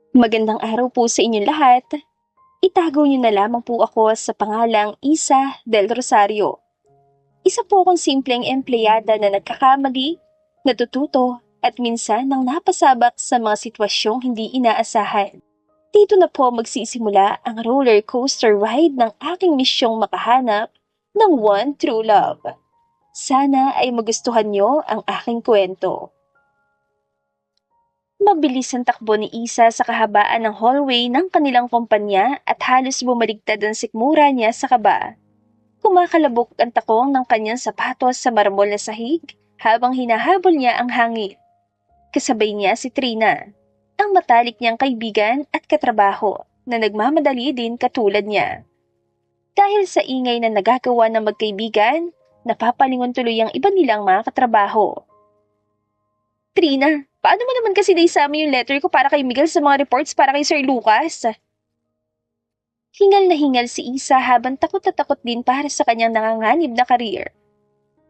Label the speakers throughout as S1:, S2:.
S1: Magandang araw po sa inyong lahat. Itago niyo na lamang po ako sa pangalang Isa del Rosario. Isa po akong simpleng empleyada na nagkakamali, natututo, at minsan nang napasabak sa mga sitwasyong hindi inaasahan. Dito na po magsisimula ang roller coaster ride ng aking misyong makahanap ng one true love. Sana ay magustuhan niyo ang aking kwento. Mabilis ang takbo ni Isa sa kahabaan ng hallway ng kanilang kumpanya at halos bumaligtad ang sikmura niya sa kaba. Kumakalabog ang takong ng kanyang sapatos sa marmol na sahig habang hinahabol niya ang hangin. Kasabay niya si Trina, ang matalik niyang kaibigan at katrabaho na nagmamadali din katulad niya. Dahil sa ingay na nagagawa ng magkaibigan, napapalingon tuloy ang iba nilang mga katrabaho. Trina, paano mo naman kasi naisama yung letter ko para kay Miguel sa mga reports para kay Sir Lucas? Hingal na hingal si Isa habang takot na takot din para sa kanyang nanganganib na karir.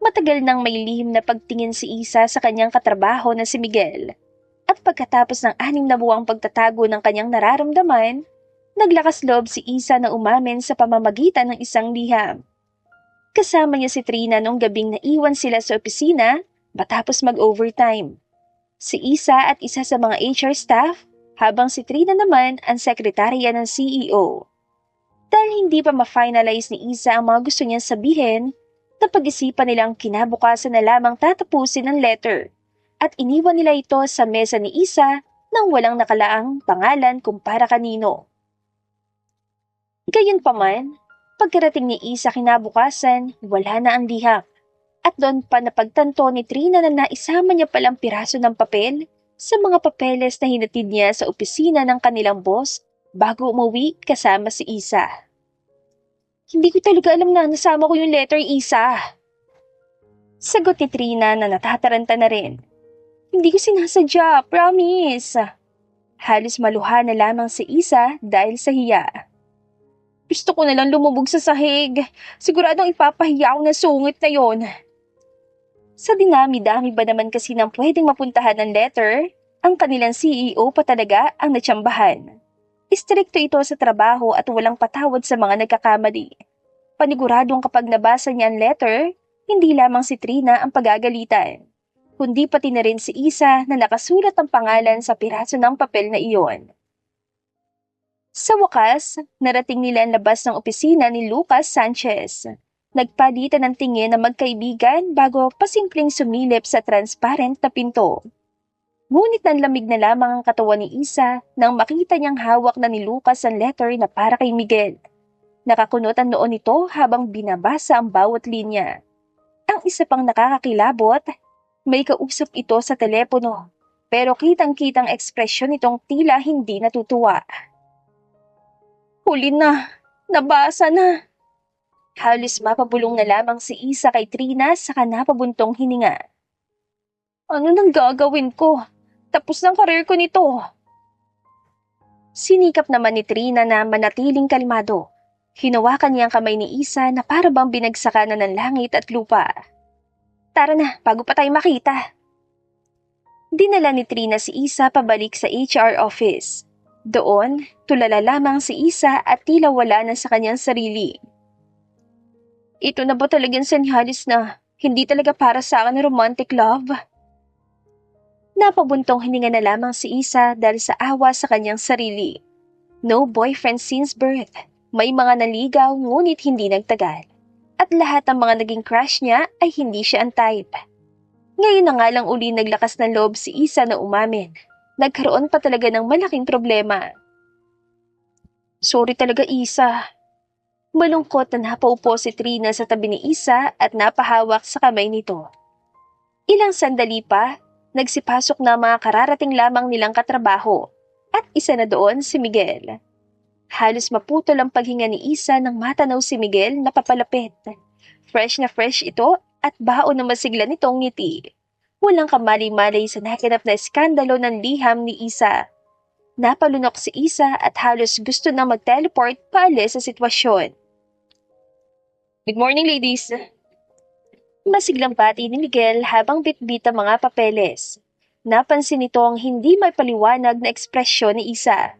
S1: Matagal nang may lihim na pagtingin si Isa sa kanyang katrabaho na si Miguel. At pagkatapos ng 6 na buwang pagtatago ng kanyang nararamdaman, naglakas loob si Isa na umamin sa pamamagitan ng isang liham. Kasama niya si Trina noong gabing naiwan sila sa opisina matapos mag-overtime. Si Isa at isa sa mga HR staff, habang si Trina naman ang sekretarya ng CEO. Dahil hindi pa ma-finalize ni Isa ang mga gusto niyang sabihin, napag-isipan nilang kinabukasan na lamang tatapusin ang letter at iniwan nila ito sa mesa ni Isa nang walang nakalaang pangalan kung para kanino. Gayunpaman, pagkarating ni Isa kinabukasan, wala na ang liham. At doon pa napagtanto ni Trina na naisama niya palang piraso ng papel sa mga papeles na hinatid niya sa opisina ng kanilang boss bago umuwi kasama si Isa. Hindi ko talaga alam na nasama ko yung letter, Isa. Sagot ni Trina na natataranta na rin. Hindi ko sinasadya, promise. Halos maluha na lamang si Isa dahil sa hiya. Gusto ko na lang lumubog sa sahig. Siguradong ipapahiya ako na sungit na yon. Sa dinami-dami ba naman kasi ng pwedeng mapuntahan ng letter, ang kanilang CEO pa talaga ang natsambahan. Istrikto ito sa trabaho at walang patawad sa mga nagkakamali. Paniguradong kapag nabasa niya ang letter, hindi lamang si Trina ang pagagalitan, kundi pati na rin si Isa na nakasulat ang pangalan sa piraso ng papel na iyon. Sa wakas, narating nila ang labas ng opisina ni Lucas Sanchez. Nagpalitan ng tingin na magkaibigan bago pasimpleng sumilip sa transparent na pinto. Ngunit nanlamig na lamang ang katawan ni Isa nang makita niyang hawak na ni Lucas ang letter na para kay Miguel. Nakakunot ang noon nito habang binabasa ang bawat linya. Ang isa pang nakakakilabot, may kausap ito sa telepono, pero kitang-kitang ekspresyon nitong tila hindi natutuwa. Huli na, nabasa na. Halos mapabulong na lamang si Isa kay Trina sa napabuntong hininga. Ano nang gagawin ko? Tapos ng karir ko nito. Sinikap naman ni Trina na manatiling kalmado. Hinawakan niya ang kamay ni Isa na para bang binagsakan na ng langit at lupa. Tara na, bago pa tayo makita. Dinala ni Trina si Isa pabalik sa HR office. Doon, tulala lamang si Isa at tila wala na sa kanyang sarili. Ito na ba talagang senyalis na hindi talaga para sa akin romantic love? Napabuntong hininga na lamang si Isa dahil sa awa sa kanyang sarili. No boyfriend since birth. May mga naligaw ngunit hindi nagtagal. At lahat ng mga naging crush niya ay hindi siya ang type. Ngayon na nga lang uli naglakas ng loob si Isa na umamin. Nagkaroon pa talaga ng malaking problema. Sorry talaga, Isa. Malungkot na napaupo si Trina sa tabi ni Isa at napahawak sa kamay nito. Ilang sandali pa, nagsipasok na mga kararating lamang nilang katrabaho at isa na doon si Miguel. Halos maputol ang paghinga ni Isa nang matanaw si Miguel na papalapit. Fresh na fresh ito at baon na masigla nitong ngiti. Walang kamali-malay sa naganap na eskandalo ng liham ni Isa. Napalunok si Isa at halos gusto nang mag-teleport paalis sa sitwasyon. Good morning, ladies. Masiglang bati ni Miguel habang bitbit ang mga papeles. Napansin nito ang hindi may paliwanag na ekspresyon ni Isa.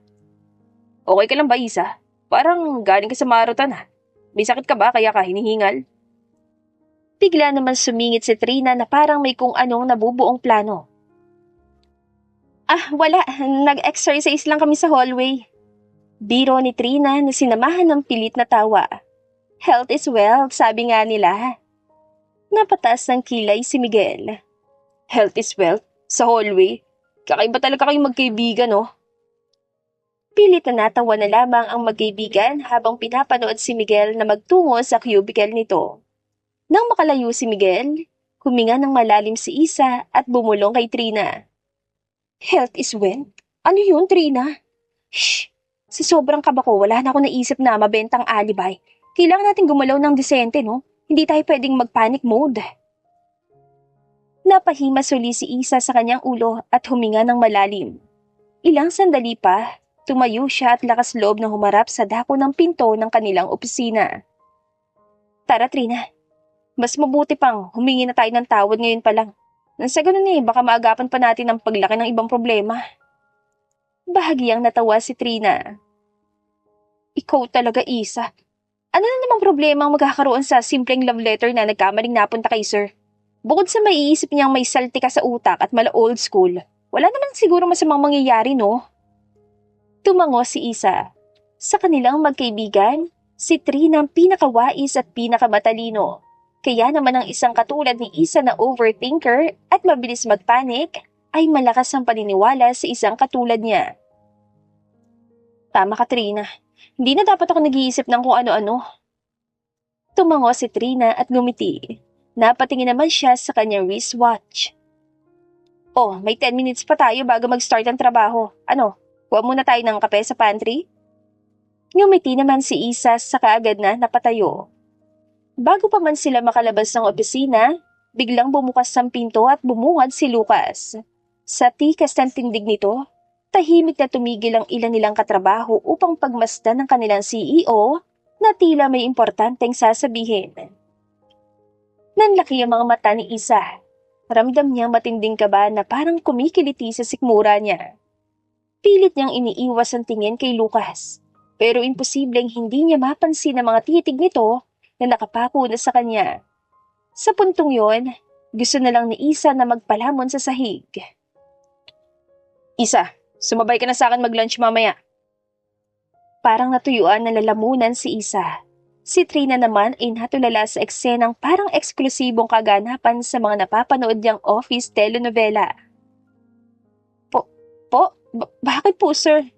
S1: Okay ka lang ba, Isa? Parang galing ka sa marathon ah. May sakit ka ba kaya ka hinihingal? Bigla naman sumingit si Trina na parang may kung anong nabubuong plano. Wala. Nag-exercise lang kami sa hallway. Biro ni Trina na sinamahan ng pilit na tawa. Health is wealth, sabi nga nila. Napataas ng kilay si Miguel. Health is wealth? Sa hallway? Kakaiba talaga kayong magkaibigan, no? Pilit na natawa na lamang ang magkaibigan habang pinapanood si Miguel na magtungo sa cubicle nito. Nang makalayo si Miguel, huminga ng malalim si Isa at bumulong kay Trina. Health is wealth? Ano yun, Trina? Shh! Sa sobrang kaba ko, wala na ako naisip na mabentang alibay. Kailangan natin gumalaw ng disente, no? Hindi tayo pwedeng mag-panic mode. Napahimas uli si Isa sa kanyang ulo at huminga ng malalim. Ilang sandali pa, tumayo siya at lakas loob na humarap sa dako ng pinto ng kanilang opisina. Tara, Trina. Mas mabuti pang humingi na tayo ng tawad ngayon pa lang. Nang sa ganun baka maagapan pa natin ang paglaki ng ibang problema. Bahagyang natawa si Trina. Ikaw talaga, Isa. Ano na namang problema ang magkakaroon sa simpleng love letter na nagkamaling napunta kay sir? Bukod sa maiisip niyang may salti ka sa utak at mala old school, wala naman siguro masamang mangyayari, no? Tumango si Isa. Sa kanilang magkaibigan, si Trina ang pinakawais at pinakamatalino. Kaya naman ang isang katulad ni Isa na overthinker at mabilis magpanik ay malakas ang paniniwala sa isang katulad niya. Tama ka, Trina. Hindi na dapat ako nag-iisip ng kung ano-ano. Tumango si Trina at ngumiti. Napatingin naman siya sa kanyang wristwatch. Oh, may 10 minutes pa tayo bago mag-start ang trabaho. Ano, kuha muna tayo ng kape sa pantry? Ngumiti naman si Isa sa kaagad na napatayo. Bago pa man sila makalabas ng opisina, biglang bumukas ang pinto at bumungad si Lucas. Sa tikas ng tindig nito, tahimik na tumigil ang ilan nilang katrabaho upang pagmasdan ng kanilang CEO na tila may importanteng sasabihin. Nanlaki ang mga mata ni Isa. Ramdam niyang matinding kaba na parang kumikiliti sa sikmura niya. Pilit niyang iniiwas ang tingin kay Lucas, pero imposibleng hindi niya mapansin ang mga titig nito na nakapako na sa kanya. Sa puntong yon, gusto na lang ni Isa na magpalamon sa sahig. Isa, sumabay ka na sa akin mag-lunch mamaya. Parang natuyuan na lalamunan si Isa. Si Trina naman ay natulala sa eksenang parang eksklusibong kaganapan sa mga napapanood niyang office telenovela. Bakit po, sir?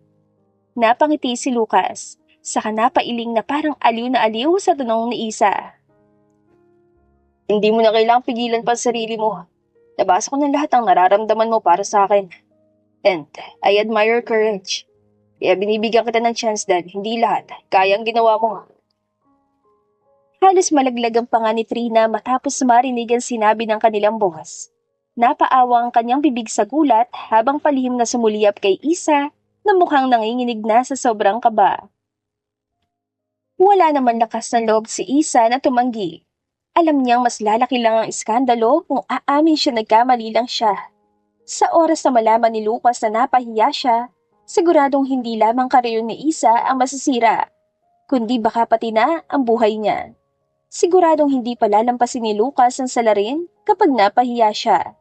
S1: Napangiti si Lucas, saka napailing na parang aliw na aliw sa tanong ni Isa. Hindi mo na kailangang pigilan pa ang sarili mo. Nabasa ko ng lahat ang nararamdaman mo para sa akin. And I admire your courage. Kaya binibigyan kita ng chance dahil hindi lahat kaya ang ginawa mo. Halos malaglag ang panga ni Trina matapos marinig ang sinabi ng kanilang boss. Napaawa ang kanyang bibig sa gulat habang palihim na sumuliyap kay Isa na mukhang nanginginig na sa sobrang kaba. Wala naman lakas ng loob si Isa na tumanggi. Alam niyang mas lalaki lang ang iskandalo kung aamin siya nagkamali lang siya. Sa oras na malaman ni Lucas na napahiya siya, siguradong hindi lamang karyer ni Isa ang masisira, kundi baka pati na ang buhay niya. Siguradong hindi pa lalampasin ni Lucas ang salarin kapag napahiya siya.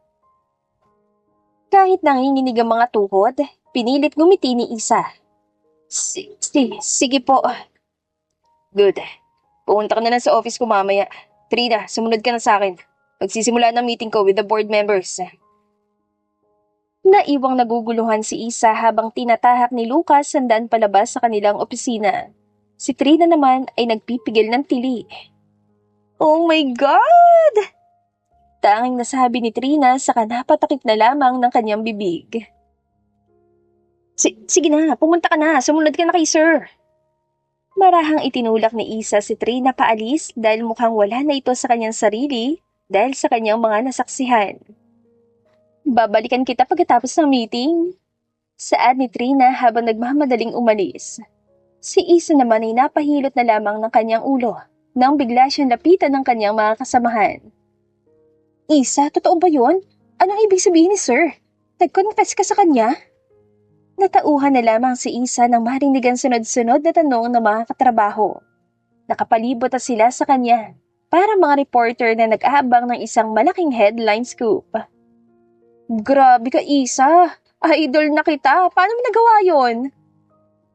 S1: Kahit nanginginig ang mga tuhod, pinilit ngumiti ni Isa. Sige po. Good. Pumunta ka na lang sa office ko mamaya. Trina, sumunod ka na sa akin. Magsisimula ng meeting ko with the board members. Naiwang naguguluhan si Isa habang tinatahak ni Lucas ang daan palabas sa kanilang opisina. Si Trina naman ay nagpipigil ng tili. Oh my God! Tanging nasabi ni Trina saka napatakip na lamang ng kanyang bibig. Sige na, pumunta ka na. Sumunod ka na kay sir. Marahang itinulak ni Isa si Trina paalis dahil mukhang wala na ito sa kanyang sarili dahil sa kanyang mga nasaksihan. Babalikan kita pagkatapos ng meeting. Saad ni Trina habang nagmamadaling umalis. Si Isa naman ay napahilot na lamang ng kanyang ulo nang bigla siyang lapitan ng kanyang mga kasamahan. Isa, totoo ba yun? Anong ibig sabihin ni sir? Nag-confess ka sa kanya? Natauhan na lamang si Isa nang marinig ang sunod-sunod na tanong ng mga katrabaho. Nakapalibot na sila sa kanya, para mga reporter na nag-aabang ng isang malaking headline scoop. Grabe ka, Isa! Idol na kita! Paano mo nagawa yon?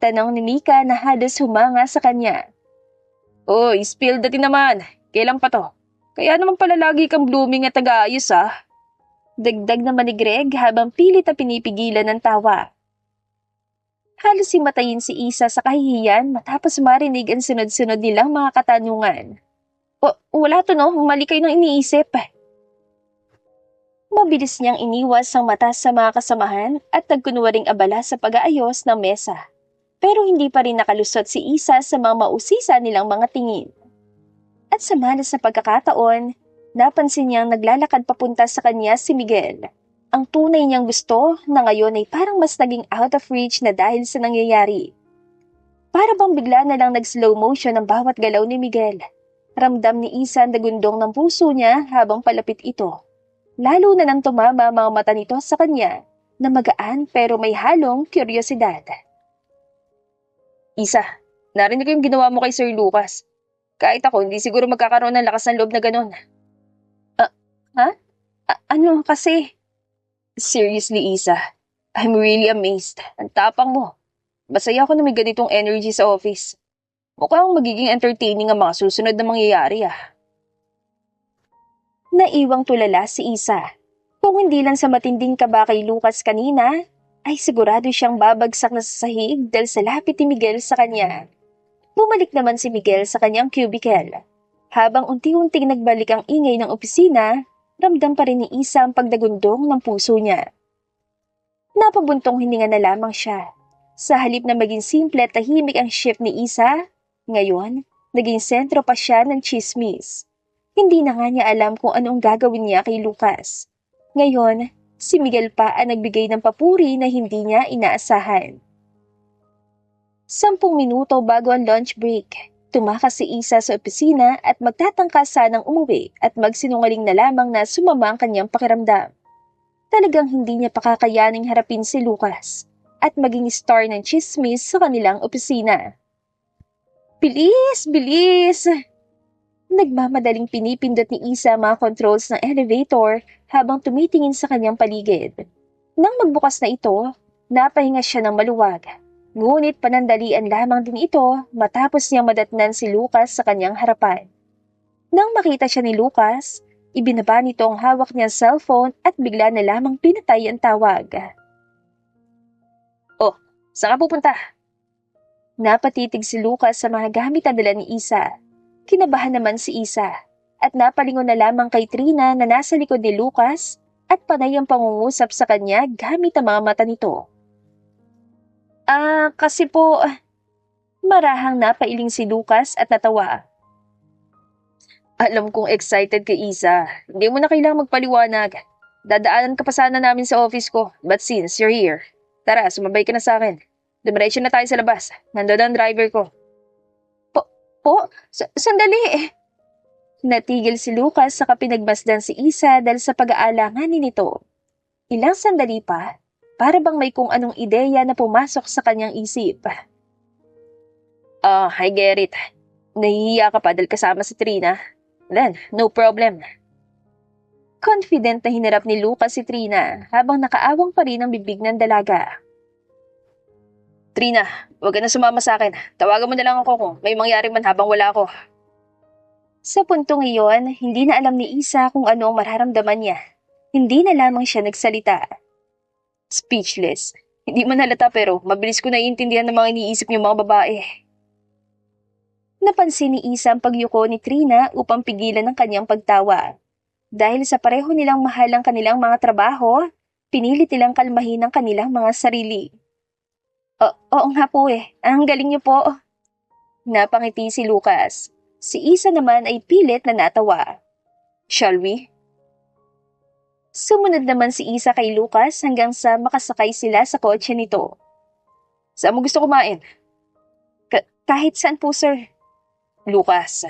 S1: Tanong ni Mika na halos humanga sa kanya. Oy, spill dati naman. Kailan pa to? Kaya naman pala lagi kang blooming at tagaayos ah. Dagdag naman ni Greg habang pilit na pinipigilan ng tawa. Halos himatayin si Isa sa kahihiyan matapos marinig ang sunod-sunod nilang mga katanungan. Wala to no, mali kayo nang iniisip. Mabilis niyang iniwas ang mata sa mga kasamahan at nagkunwaring abala sa pag-aayos ng mesa. Pero hindi pa rin nakalusot si Isa sa mga mausisa nilang mga tingin. At sa malas na pagkakataon, napansin niyang naglalakad papunta sa kanya si Miguel. Ang tunay niyang gusto na ngayon ay parang mas naging out of reach na dahil sa nangyayari. Para bang bigla na lang nag-slow motion ang bawat galaw ni Miguel. Ramdam ni Isa ang dagundong ng puso niya habang palapit ito. Lalo na nang tumama mga mata nito sa kanya na magaan pero may halong kuryosidad. Isa, narinig ko yung ginawa mo kay Sir Lucas. Kahit ako, hindi siguro magkakaroon ng lakas ng loob na ganun. Ano kasi? Seriously, Isa, I'm really amazed. Ang tapang mo. Masaya ako na may ganitong energy sa office. Mukhang magiging entertaining ang mga susunod na mangyayari ah. Naiwang tulala si Isa. Kung hindi lang sa matinding kaba kay Lucas kanina, ay sigurado siyang babagsak na sa sahig dahil sa lapit ni Miguel sa kanya. Bumalik naman si Miguel sa kanyang cubicle. Habang unti-unting nagbalik ang ingay ng opisina, ramdam pa rin ni Isa ang pagdagundong ng puso niya. Napabuntong hininga na lamang siya. Sa halip na maging simple at tahimik ang shift ni Isa, ngayon, naging sentro pa siya ng chismis. Hindi na nga niya alam kung anong gagawin niya kay Lucas. Ngayon, si Miguel pa ang nagbigay ng papuri na hindi niya inaasahan. 10 minuto bago ang lunch break, tumakas si Isa sa opisina at magtatangka sanang umuwi at magsinungaling na lamang na sumama ang kanyang pakiramdam. Talagang hindi niya pakakayaning harapin si Lucas at maging star ng chismis sa kanilang opisina. Bilis! Bilis! Nagmamadaling pinipindot ni Isa mga controls ng elevator habang tumitingin sa kanyang paligid. Nang magbukas na ito, napahinga siya ng maluwag. Ngunit panandalian lamang din ito matapos niyang madatnan si Lucas sa kanyang harapan. Nang makita siya ni Lucas, ibinaba nito ang hawak niyang cellphone at bigla na lamang pinatay ang tawag. Oh, saan ka pupunta? Napatitig si Lucas sa mga gamit na dala ni Isa. Kinabahan naman si Isa at napalingon na lamang kay Trina na nasa likod ni Lucas at panay ang pangungusap sa kanya gamit ang mga mata nito. Kasi po, marahang napailing si Lucas at natawa. Alam kong excited ka, Isa. Hindi mo na kailangang magpaliwanag. Dadaanan ka pa sana namin sa office ko, but since you're here, tara, sumabay ka na sa akin. Dumiretso na tayo sa labas. Nandun ang driver ko. Sandali. Natigil si Lucas sa pinagmasdan si Isa dahil sa pag-aalanganin nito. Ilang sandali pa, para bang may kung anong ideya na pumasok sa kanyang isip. I get it. Nahihiya ka pa dahil kasama si Trina. Then, no problem. Confident na hinarap ni Lucas si Trina habang nakaawang pa rin ang bibig ng dalaga. Trina, huwag ka na sumama sa akin. Tawagan mo na lang ako kung may mangyari man habang wala ako. Sa puntong iyon, hindi na alam ni Isa kung ano ang mararamdaman niya. Hindi na lamang siya nagsalita. Speechless. Hindi man halata pero mabilis ko naiintindihan ng mga iniisip niyong mga babae. Napansin ni Isa ang pagyuko ni Trina upang pigilan ang kanyang pagtawa. Dahil sa pareho nilang mahal ang kanilang mga trabaho, pinilit nilang kalmahin ang kanilang mga sarili. Oo nga po ang galing niyo po. Napangiti si Lucas. Si Isa naman ay pilit na natawa. Shall we? Sumunod naman si Isa kay Lucas hanggang sa makasakay sila sa kotse nito. Saan mo gusto kumain? Kahit saan po, sir. Lucas.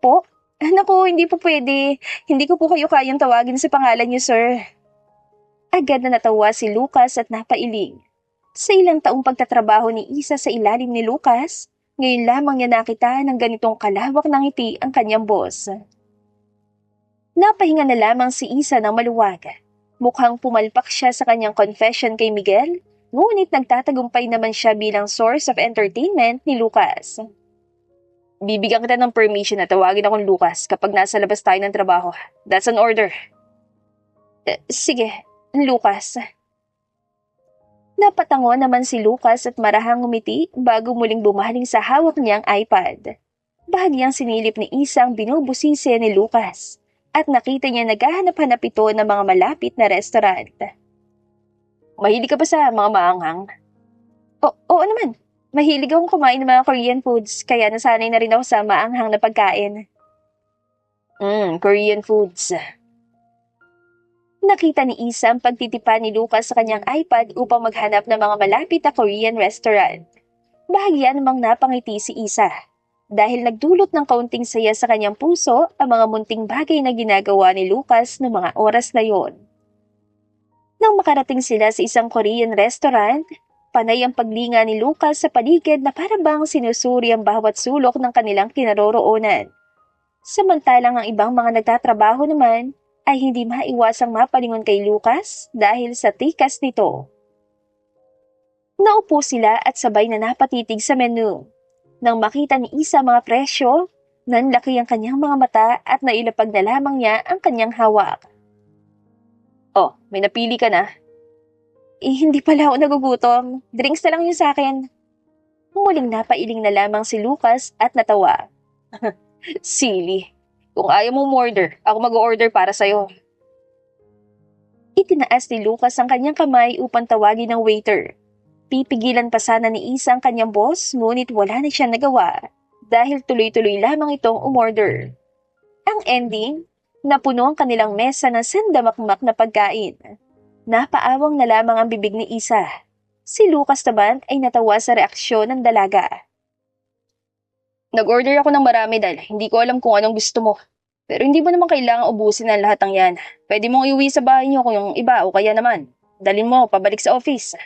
S1: Po? Naku, hindi po pwede. Hindi ko po kayo kayang tawagin sa pangalan niyo, sir. Agad na natawa si Lucas at napailing. Sa ilang taong pagtatrabaho ni Isa sa ilalim ni Lucas, ngayon lamang niya nakita ng ganitong kalawak ng ngiti ang kanyang boss. Napahinga na lamang si Isa ng maluwag. Mukhang pumalpak siya sa kanyang confession kay Miguel, ngunit nagtatagumpay naman siya bilang source of entertainment ni Lucas. Bibigyan kita ng permission na tawagin akong Lucas kapag nasa labas tayo ng trabaho. That's an order. Sige, Lucas. Napatango naman si Lucas at marahang ngumiti bago muling bumaling sa hawak niyang iPad. Bahagyang sinilip ni Isang binubusisi ni Lucas at nakita niya naghahanap-hanap ito ng mga malapit na restaurant. Mahilig ka ba sa mga maanghang? Oo naman. Mahilig akong kumain ng mga Korean foods kaya nasanay na rin ako sa maanghang na pagkain. Korean foods. Nakita ni Isa ang pagtitipa ni Lucas sa kanyang iPad upang maghanap ng mga malapit na Korean restaurant. Bahagya namang napangiti si Isa dahil nagdulot ng kaunting saya sa kanyang puso ang mga munting bagay na ginagawa ni Lucas noong mga oras na yon. Nang makarating sila sa isang Korean restaurant, panay ang paglinga ni Lucas sa paligid na para bang sinusuri ang bawat sulok ng kanilang kinaroroonan. Samantalang ang ibang mga nagtatrabaho naman ay hindi maiwasang mapalingon kay Lucas dahil sa tikas nito. Naupo sila at sabay na napatitig sa menu. Nang makita ni Isa mga presyo, nanlaki ang kanyang mga mata at nailapag na lamang niya ang kanyang hawak. Oh, may napili ka na? Hindi pala ako nagugutom. Drinks na lang yun sa akin. Muling napailing na lamang si Lucas at natawa. Silly. Kung ayaw mong order, ako mag-order para sa'yo. Itinaas ni Lucas ang kanyang kamay upang tawagin ng waiter. Pipigilan pa sana ni Isa ang kanyang boss, ngunit wala na siyang nagawa dahil tuloy-tuloy lamang itong umorder. Ang ending, napuno ang kanilang mesa ng sandamakmak na pagkain. Napaawang na lamang ang bibig ni Isa. Si Lucas naman ay natawa sa reaksyon ng dalaga. Nag-order ako ng marami dahil hindi ko alam kung anong gusto mo. Pero hindi mo naman kailangang ubusin ang lahat ng yan. Pwede mong iuwi sa bahay niyo kung yung iba o kaya naman. Dalhin mo pabalik sa office.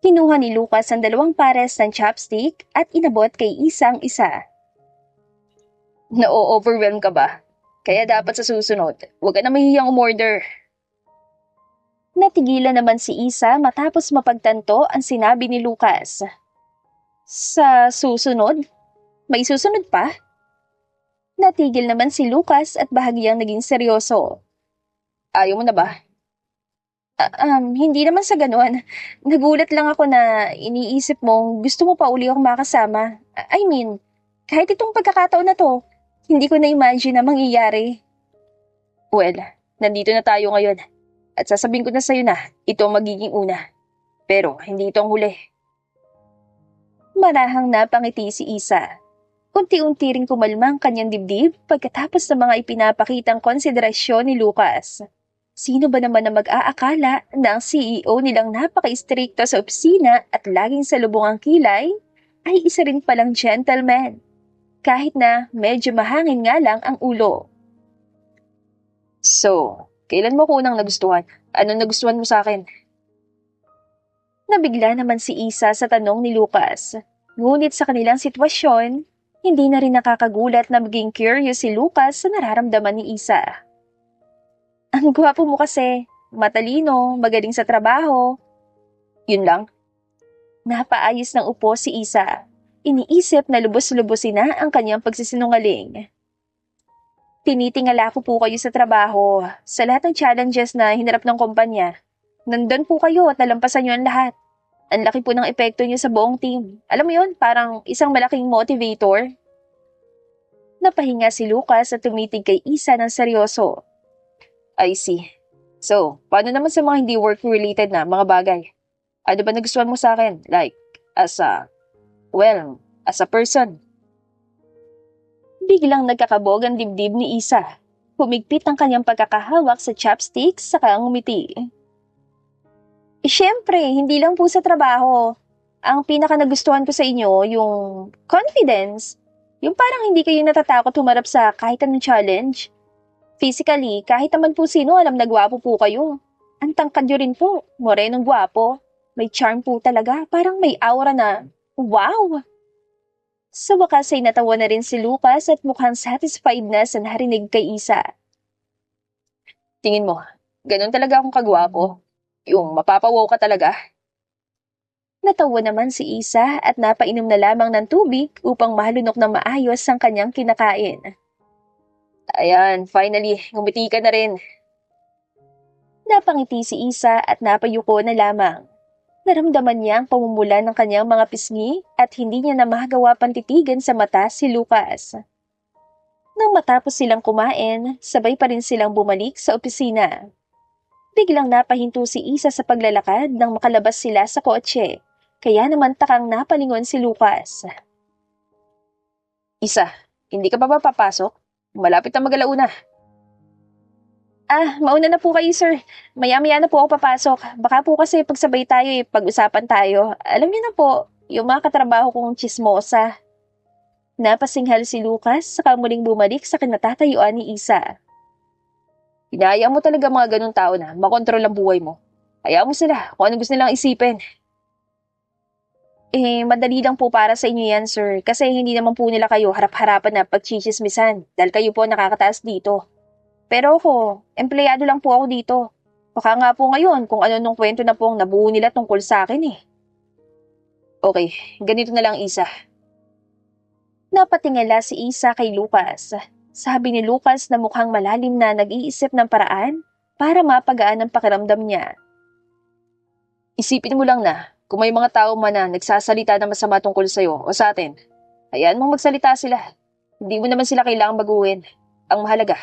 S1: Kinuha ni Lucas ang 2 pares ng chopstick at inabot kay Isa ang isa. Na-overwhelm ka ba? Kaya dapat sa susunod, huwag ka na mahihiyang umorder. Natigilan naman si Isa matapos mapagtanto ang sinabi ni Lucas. Sa susunod? May susunod pa? Natigil naman si Lucas at bahagyang naging seryoso. Ayaw mo na ba? Hindi naman sa ganon. Nagulat lang ako na iniisip mong gusto mo pa uli akong makasama. I mean, kahit itong pagkakataon na to, hindi ko na-imagine na mangyayari. Well, nandito na tayo ngayon. At sasabihin ko na sa'yo na, ito ang magiging una. Pero hindi ito ang huli. Marahang napangiti si Isa. Unti-unti ring kumalma ang kanyang dibdib pagkatapos ng mga ipinapakitang konsiderasyon ni Lucas. Sino ba naman na mag-aakala na ang CEO nilang napaka-istrikto sa opisina at laging salubong ang kilay ay isa rin palang gentleman, kahit na medyo mahangin nga lang ang ulo. So, kailan mo ko unang nagustuhan? Anong nagustuhan mo sa akin? Nabigla naman si Isa sa tanong ni Lucas. Ngunit sa kanilang sitwasyon, hindi na rin nakakagulat na maging curious si Lucas sa nararamdaman ni Isa. Ang gwapo mo kasi, matalino, magaling sa trabaho. Yun lang. Napaayos ng upo si Isa. Iniisip na lubos-lubosin na ang kanyang pagsisinungaling. Tinitingala ko po kayo sa trabaho, sa lahat ng challenges na hinarap ng kumpanya. Nandun po kayo at nalampasan niyo ang lahat. Ang laki po ng epekto niyo sa buong team. Alam mo yun, parang isang malaking motivator. Napahinga si Lucas at tumitig kay Isa ng seryoso. I see. So, paano naman sa mga hindi work-related na mga bagay? Ano ba nagustuhan mo sa akin? Like, as a person. Biglang nagkakabog ang dibdib ni Isa. Humigpit ang kanyang pagkakahawak sa chopsticks saka ngumiti. Siyempre, hindi lang po sa trabaho. Ang pinaka nagustuhan ko sa inyo, yung confidence. Yung parang hindi kayo natatakot humarap sa kahit anong challenge. Physically, kahit naman po sino, alam na gwapo po kayo. Ang tangkad niyo rin po, morenong gwapo. May charm po talaga, parang may aura na. Wow! Sa wakas ay natawa na rin si Lucas at mukhang satisfied na sa narinig kay Isa. Tingin mo, ganun talaga akong kagwapo? Yung mapapawaw ka talaga? Natawa naman si Isa at napainom na lamang ng tubig upang malunok na maayos ang kanyang kinakain. Ayan, finally, ngumiti ka na rin. Napangiti si Isa at napayuko na lamang. Naramdaman niya ang pamumula ng kanyang mga pisngi at hindi niya na magawa pang titigan sa mata si Lucas. Nang matapos silang kumain, sabay pa rin silang bumalik sa opisina. Biglang napahinto si Isa sa paglalakad nang makalabas sila sa kotse, kaya naman takang napalingon si Lucas. Isa, hindi ka pa ba papasok? Malapit na mag-alauna. Mauna na po kayo, sir. Maya-maya na po ako papasok. Baka po kasi pagsabay tayo pag-usapan tayo. Alam niyo na po, yung mga katrabaho kong chismosa. Napasinghal si Lucas saka muling bumalik sa kinatatayuan ni Isa. Hinahayaan mo talaga mga ganun tao na makontrol ang buhay mo. Hayaan mo sila kung anong gusto nilang isipin. Madali lang po para sa inyo yan, sir. Kasi hindi naman po nila kayo harap-harapan na pagchichismisan dahil kayo po nakakataas dito. Pero ako, empleyado lang po ako dito. Baka nga po ngayon kung ano nung kwento na po ang nabuo nila tungkol sa akin eh. Okay, ganito na lang Isa. Napatingala si Isa kay Lucas. Sabi ni Lucas na mukhang malalim na nag-iisip ng paraan para mapagaan ang pakiramdam niya. Isipin mo lang na kung may mga tao man na nagsasalita na masama tungkol sa'yo o sa atin, hayaan mong magsalita sila. Hindi mo naman sila kailangang baguhin. Ang mahalaga,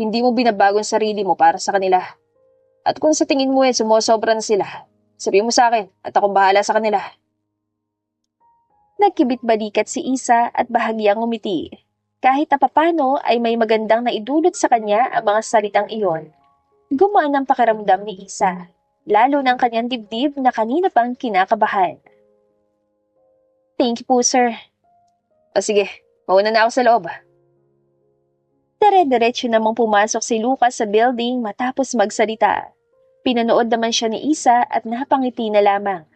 S1: hindi mo binabago ang sarili mo para sa kanila. At kung sa tingin mo sumosobra na sila, sabihin mo sa akin at akong bahala sa kanila. Nagkibit-balikat si Isa at bahagyang ngumiti. Kahit na papano ay may magandang naidulot sa kanya ang mga salitang iyon. Gumaan ang pakiramdam ni Isa, lalo ng kanyang dibdib na kanina pang kinakabahan. Thank you po, sir. Sige, mauna na ako sa loob. Dire-diretso namang pumasok si Lucas sa building matapos magsalita. Pinanood naman siya ni Isa at napangiti na lamang.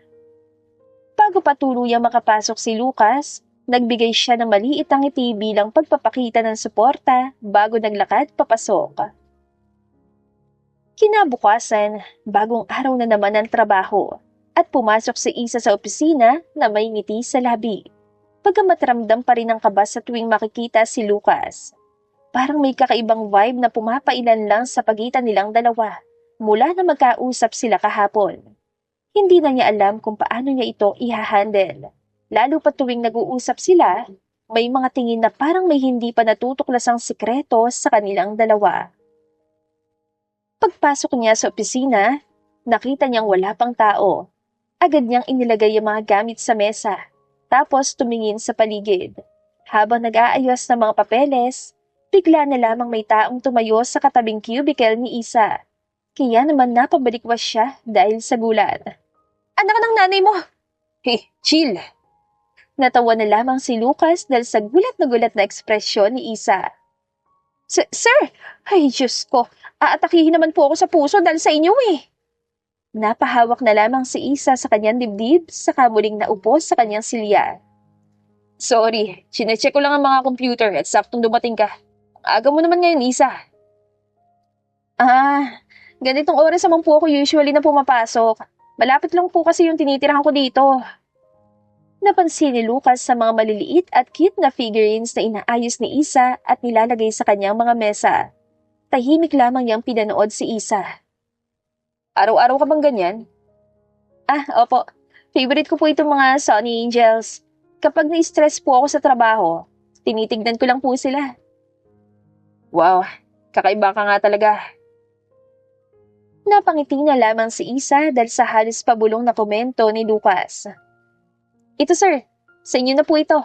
S1: Bago pa tuluyang makapasok si Lucas, nagbigay siya ng maliit ang ngiti bilang pagpapakita ng suporta bago naglakad papasok. Kinabukasan, bagong araw na naman ang trabaho at pumasok si Isa sa opisina na may ngiti sa labi. Pagkamat ramdam pa rin ang kaba sa tuwing makikita si Lucas. Parang may kakaibang vibe na pumapailan lang sa pagitan nilang dalawa mula na magkausap sila kahapon. Hindi na niya alam kung paano niya ito ihahandle. Lalo pa tuwing nag-uusap sila, may mga tingin na parang may hindi pa natutuklasang sikreto sa kanilang dalawa. Pagpasok niya sa opisina, nakita niyang wala pang tao. Agad niyang inilagay ang mga gamit sa mesa, tapos tumingin sa paligid. Habang nag-aayos ng mga papeles, bigla na lamang may taong tumayo sa katabing cubicle ni Isa. Kaya naman napabalikwas siya dahil sa gulat. Anak ng nanay mo! Hey, chill! Natawa na lamang si Lucas dahil sa gulat na ekspresyon ni Isa. Sir! Ay, Diyos ko! Aatakihin naman po ako sa puso dahil sa inyo eh! Napahawak na lamang si Isa sa kanyang dibdib saka muling naupo sa kanyang silya. Sorry, chinecheck ko lang ang mga computer at saktong dumating ka. Aga mo naman ngayon, Isa. Ganitong oras naman po ako usually na pumapasok. Malapit lang po kasi yung tinitirahan ko dito. Napansin ni Lucas sa mga maliliit at cute na figurines na inaayos ni Isa at nilalagay sa kanyang mga mesa. Tahimik lamang niyang pinanood si Isa. Araw-araw ka bang ganyan? Opo. Favorite ko po itong mga Sunny Angels. Kapag na-stress po ako sa trabaho, tinitignan ko lang po sila. Wow, kakaiba ka nga talaga. Napangiti na lamang si Isa dahil sa halos pabulong na komento ni Lucas. Ito sir, sa inyo na po ito.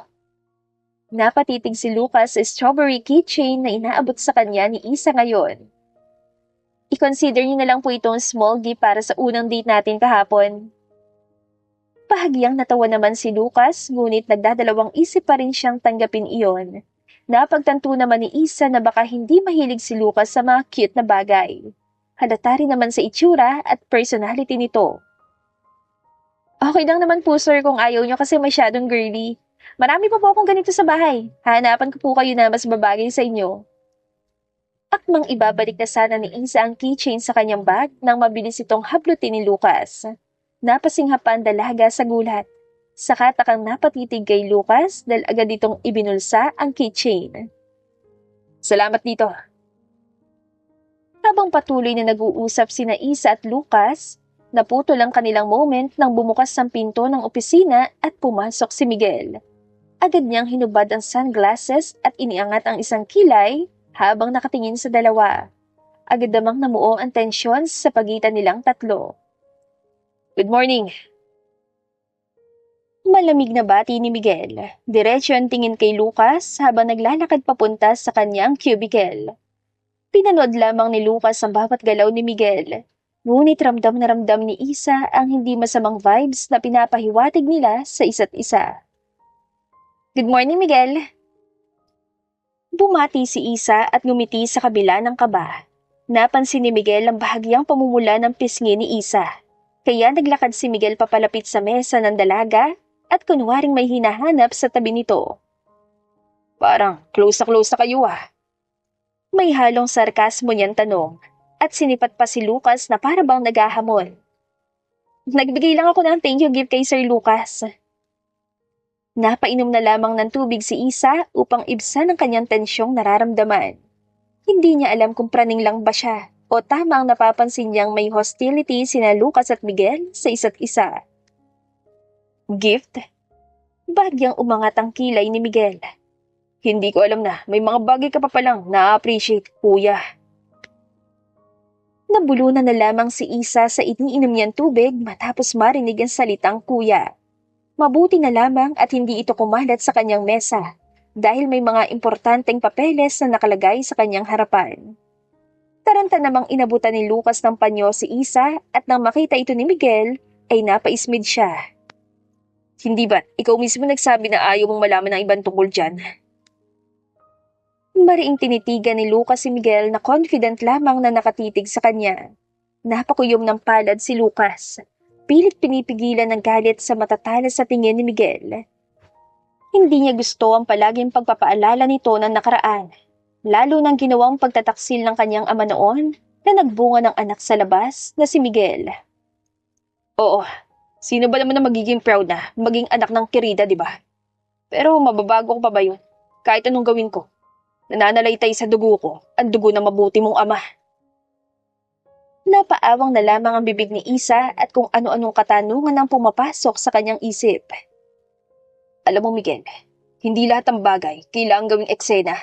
S1: Napatitig si Lucas sa strawberry keychain na inaabot sa kanya ni Isa ngayon. I-consider niyo na lang po itong small gift para sa unang date natin kahapon. Bahagyang natawa naman si Lucas, ngunit nagdadalawang isip pa rin siyang tanggapin iyon. Napagtanto naman ni Isa na baka hindi mahilig si Lucas sa mga cute na bagay. Halata rin naman sa itsura at personality nito. Okay lang naman po sir kung ayaw nyo kasi masyadong girly. Marami pa po akong ganito sa bahay. Hanapan ko po kayo na mas babagay sa inyo. Akmang ibabalik na sana ni Isa ang keychain sa kanyang bag nang mabilis itong hablutin ni Lucas. Napasingha pa ang dalaga sa gulat. Saka takang napatitig kay Lucas dahil agad itong ibinulsa ang keychain. Salamat dito. Habang patuloy na nag-uusap sina Isa at Lucas, naputol ang kanilang moment nang bumukas ang pinto ng opisina at pumasok si Miguel. Agad niyang hinubad ang sunglasses at iniangat ang isang kilay habang nakatingin sa dalawa. Agad namang namuo ang tensyon sa pagitan nilang tatlo. Good morning. Malamig na bati ni Miguel. Diretso ang tingin kay Lucas habang naglalakad papunta sa kanyang cubicle. Pinanood lamang ni Lucas ang bawat galaw ni Miguel. Ngunit ramdam na ramdam ni Isa ang hindi masamang vibes na pinapahiwatig nila sa isa't isa. Good morning, Miguel. Bumati si Isa at ngumiti sa kabila ng kaba. Napansin ni Miguel ang bahagyang pamumula ng pisngi ni Isa. Kaya naglakad si Miguel papalapit sa mesa ng dalaga at kunwaring may hinahanap sa tabi nito. Parang close na kayo ah. May halong sarkasmo niyang tanong at sinipat pa si Lucas na para bang naghahamon. Nagbigay lang ako ng thank you gift kay Sir Lucas. Napainom na lamang ng tubig si Isa upang ibsan ang kanyang tensyong nararamdaman. Hindi niya alam kung praning lang ba siya o tama ang napapansin niyang may hostility sina Lucas at Miguel sa isa't isa. Gift? Bagyang umangat ang kilay ni Miguel. Hindi ko alam na may mga bagay ka pa palang na-appreciate, kuya. Nabulunan na lamang si Isa sa iniinom niyang tubig matapos marinig ang salitang kuya. Mabuti na lamang at hindi ito kumalat sa kanyang mesa dahil may mga importanteng papeles na nakalagay sa kanyang harapan. Taranta namang inabutan ni Lucas ng panyo si Isa at nang makita ito ni Miguel ay napaismid siya. Hindi ba, ikaw mismo nagsabi na ayaw mong malaman ng ibang tungkol dyan? Mariing tinitigan ni Lucas si Miguel na confident lamang na nakatitig sa kanya. Napakuyom ng palad si Lucas. Pilit pinipigilan ng galit sa matatalas sa tingin ni Miguel. Hindi niya gusto ang palaging pagpapaalala nito ng nakaraan, lalo nang ginawang pagtataksil ng kanyang ama noon na nagbunga ng anak sa labas na si Miguel. Oo, sino ba naman na magiging proud na maging anak ng Kirida, di ba? Pero mababago ko pa ba yun? Kahit anong gawin ko. Nananalaytay sa dugo ko, ang dugo na mabuti mong ama. Napaawang na lamang ang bibig ni Isa at kung ano-anong katanungan ang pumapasok sa kanyang isip. Alam mo Miguel, hindi lahat ng bagay kailangang gawing eksena.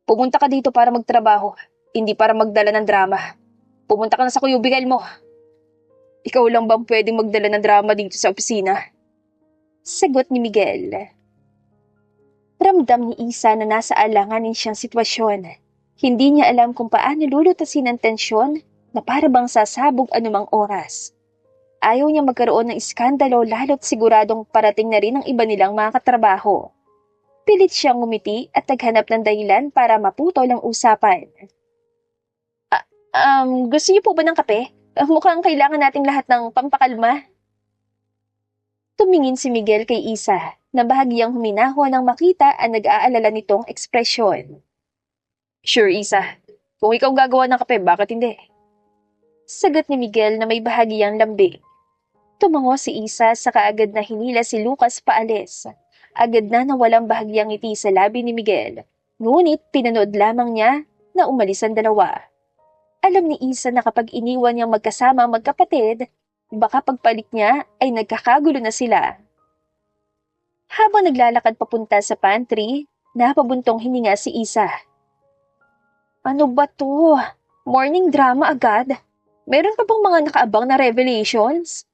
S1: Pumunta ka dito para magtrabaho, hindi para magdala ng drama. Pumunta ka na sa kuyubigal mo. Ikaw lang bang pwedeng magdala ng drama dito sa opisina? Sagot ni Miguel. Ramdam ni Isa na nasa alanganin siyang sitwasyon. Hindi niya alam kung paano lulutasin ang tensyon na para bang sasabog anumang oras. Ayaw niya magkaroon ng iskandalo lalo't siguradong parating na rin ang iba nilang mga katrabaho. Pilit siyang ngumiti at naghanap ng dahilan para maputol ang usapan. Gusto niyo po ba ng kape? Mukhang kailangan nating lahat ng pampakalma. Tumingin si Miguel kay Isa na bahagyang huminaho nang makita ang nag-aalala nitong ekspresyon. Sure, Isa. Kung ikaw gagawa ng kape, bakit hindi? Sagot ni Miguel na may bahagyang lambing. Tumango si Isa sa kaagad na hinila si Lucas paalis. Agad na nawalang bahagyang ngiti sa labi ni Miguel. Ngunit pinanood lamang niya na umalis ang dalawa. Alam ni Isa na kapag iniwan niyang magkasama ang magkapatid, baka pagpalit niya ay nagkakagulo na sila. Habang naglalakad papunta sa pantry, napabuntong hininga si Isa. Ano ba to? Morning drama agad? Meron pa bang mga nakaabang na revelations?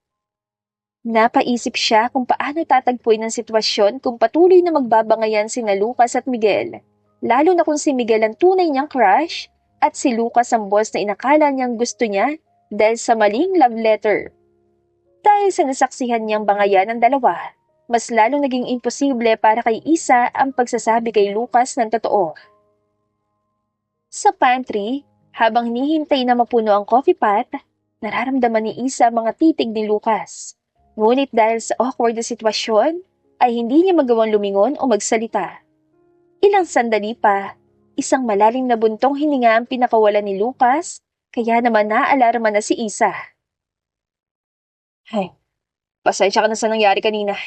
S1: Napaisip siya kung paano tatagpuin ang sitwasyon kung patuloy na magbabangayan sina Lucas at Miguel, lalo na kung si Miguel ang tunay niyang crush at si Lucas ang boss na inakala niyang gusto niya dahil sa maling love letter. Dahil sa nasaksihan niyang bangayan ng dalawa, mas lalong naging imposible para kay Isa ang pagsasabi kay Lucas ng totoo. Sa pantry, Habang hinihintay na mapuno ang coffee pot, nararamdaman ni Isa ang mga titig ni Lucas. Ngunit dahil sa awkward na sitwasyon, ay hindi niya magawang lumingon o magsalita. Ilang sandali pa, isang malalim na buntong hininga ang pinakawalan ni Lucas, kaya naman naaalarma na si Isa. Ay, pasensya ka na sa nangyari kanina.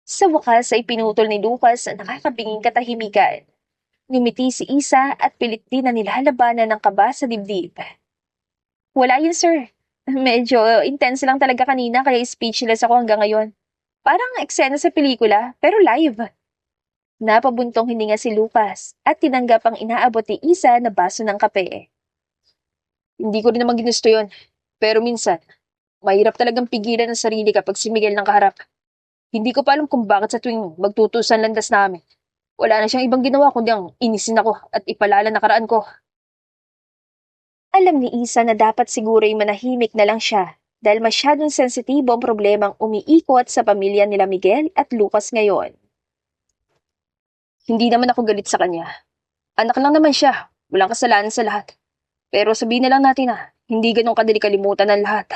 S1: Sa wakas ay pinutol ni Lucas ang nakakabinging katahimikan. Ngumiti si Isa at pilit din na nilalabanan ng kaba sa dibdib. Wala yun, sir. Medyo intense lang talaga kanina kaya speechless ako hanggang ngayon. Parang eksena sa pelikula, pero live. Napabuntong hininga si Lucas at tinanggap ang inaabot ni Isa na baso ng kape. Hindi ko rin naman ginusto yun. Pero minsan, mahirap talagang pigilan ang sarili kapag si Miguel nang kaharap. Hindi ko pa alam kung bakit sa tuwing magtutusan landas namin. Wala na siyang ibang ginawa kundi ang inisin ako at ipalala nakaraan ko. Alam ni Isa na dapat siguro ay manahimik na lang siya dahil masyadong sensitibo ang problemang umiikot sa pamilya nila Miguel at Lucas ngayon. Hindi naman ako galit sa kanya. Anak lang naman siya. Walang kasalanan sa lahat. Pero sabihin na lang natin na hindi ganun kadali kalimutan ang lahat.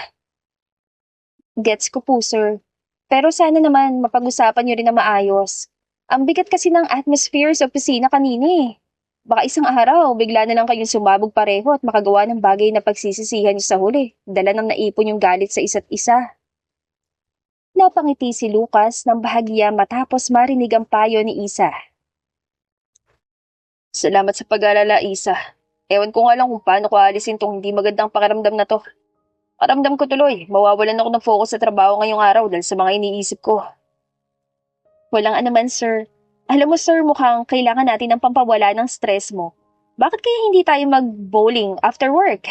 S1: Gets ko po, sir. Pero sana naman mapag-usapan niyo rin na maayos. Ang bigat kasi ng atmosphere sa opisina kanina eh. Baka isang araw, bigla na lang kayong sumabog pareho at makagawa ng bagay na pagsisisihan niyo sa huli. Dala nang naipon yung galit sa isa't isa. Napangiti si Lucas ng bahagya matapos marinig ang payo ni Isa. Salamat sa pag-alala, Isa. Ewan ko nga lang kung paano ko alisin tong hindi magandang pakiramdam na to. Paramdam ko tuloy, mawawalan ako ng focus sa trabaho ngayong araw dahil sa mga iniisip ko. Walang anuman, sir. Alam mo, sir, mukhang kailangan natin ng pampawala ng stress mo. Bakit kaya hindi tayo mag-bowling after work?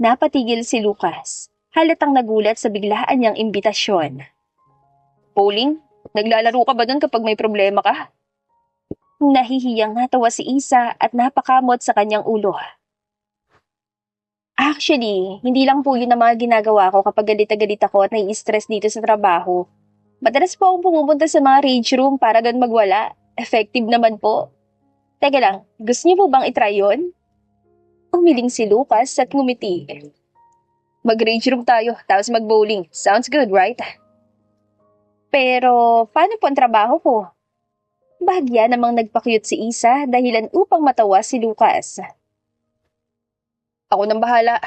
S1: Napatigil si Lucas. Halatang nagulat sa biglaan niyang imbitasyon. Bowling? Naglalaro ka ba doon kapag may problema ka? Nahihiyang natawa si Isa at napakamot sa kanyang ulo. Actually, hindi lang po yun ang mga ginagawa ko kapag galit na galit ako at nai-stress dito sa trabaho. Madalas po akong pumupunta sa mga rage room para doon magwala. Effective naman po. Teka lang, gusto niyo po bang itry yun? Umiling si Lucas at ngumiti. Mag-rage room tayo, tapos mag-bowling. Sounds good, right? Pero, paano po ang trabaho ko? Bahagya namang nagpa-cute si Isa dahilan upang matawa si Lucas. Ako nang bahala.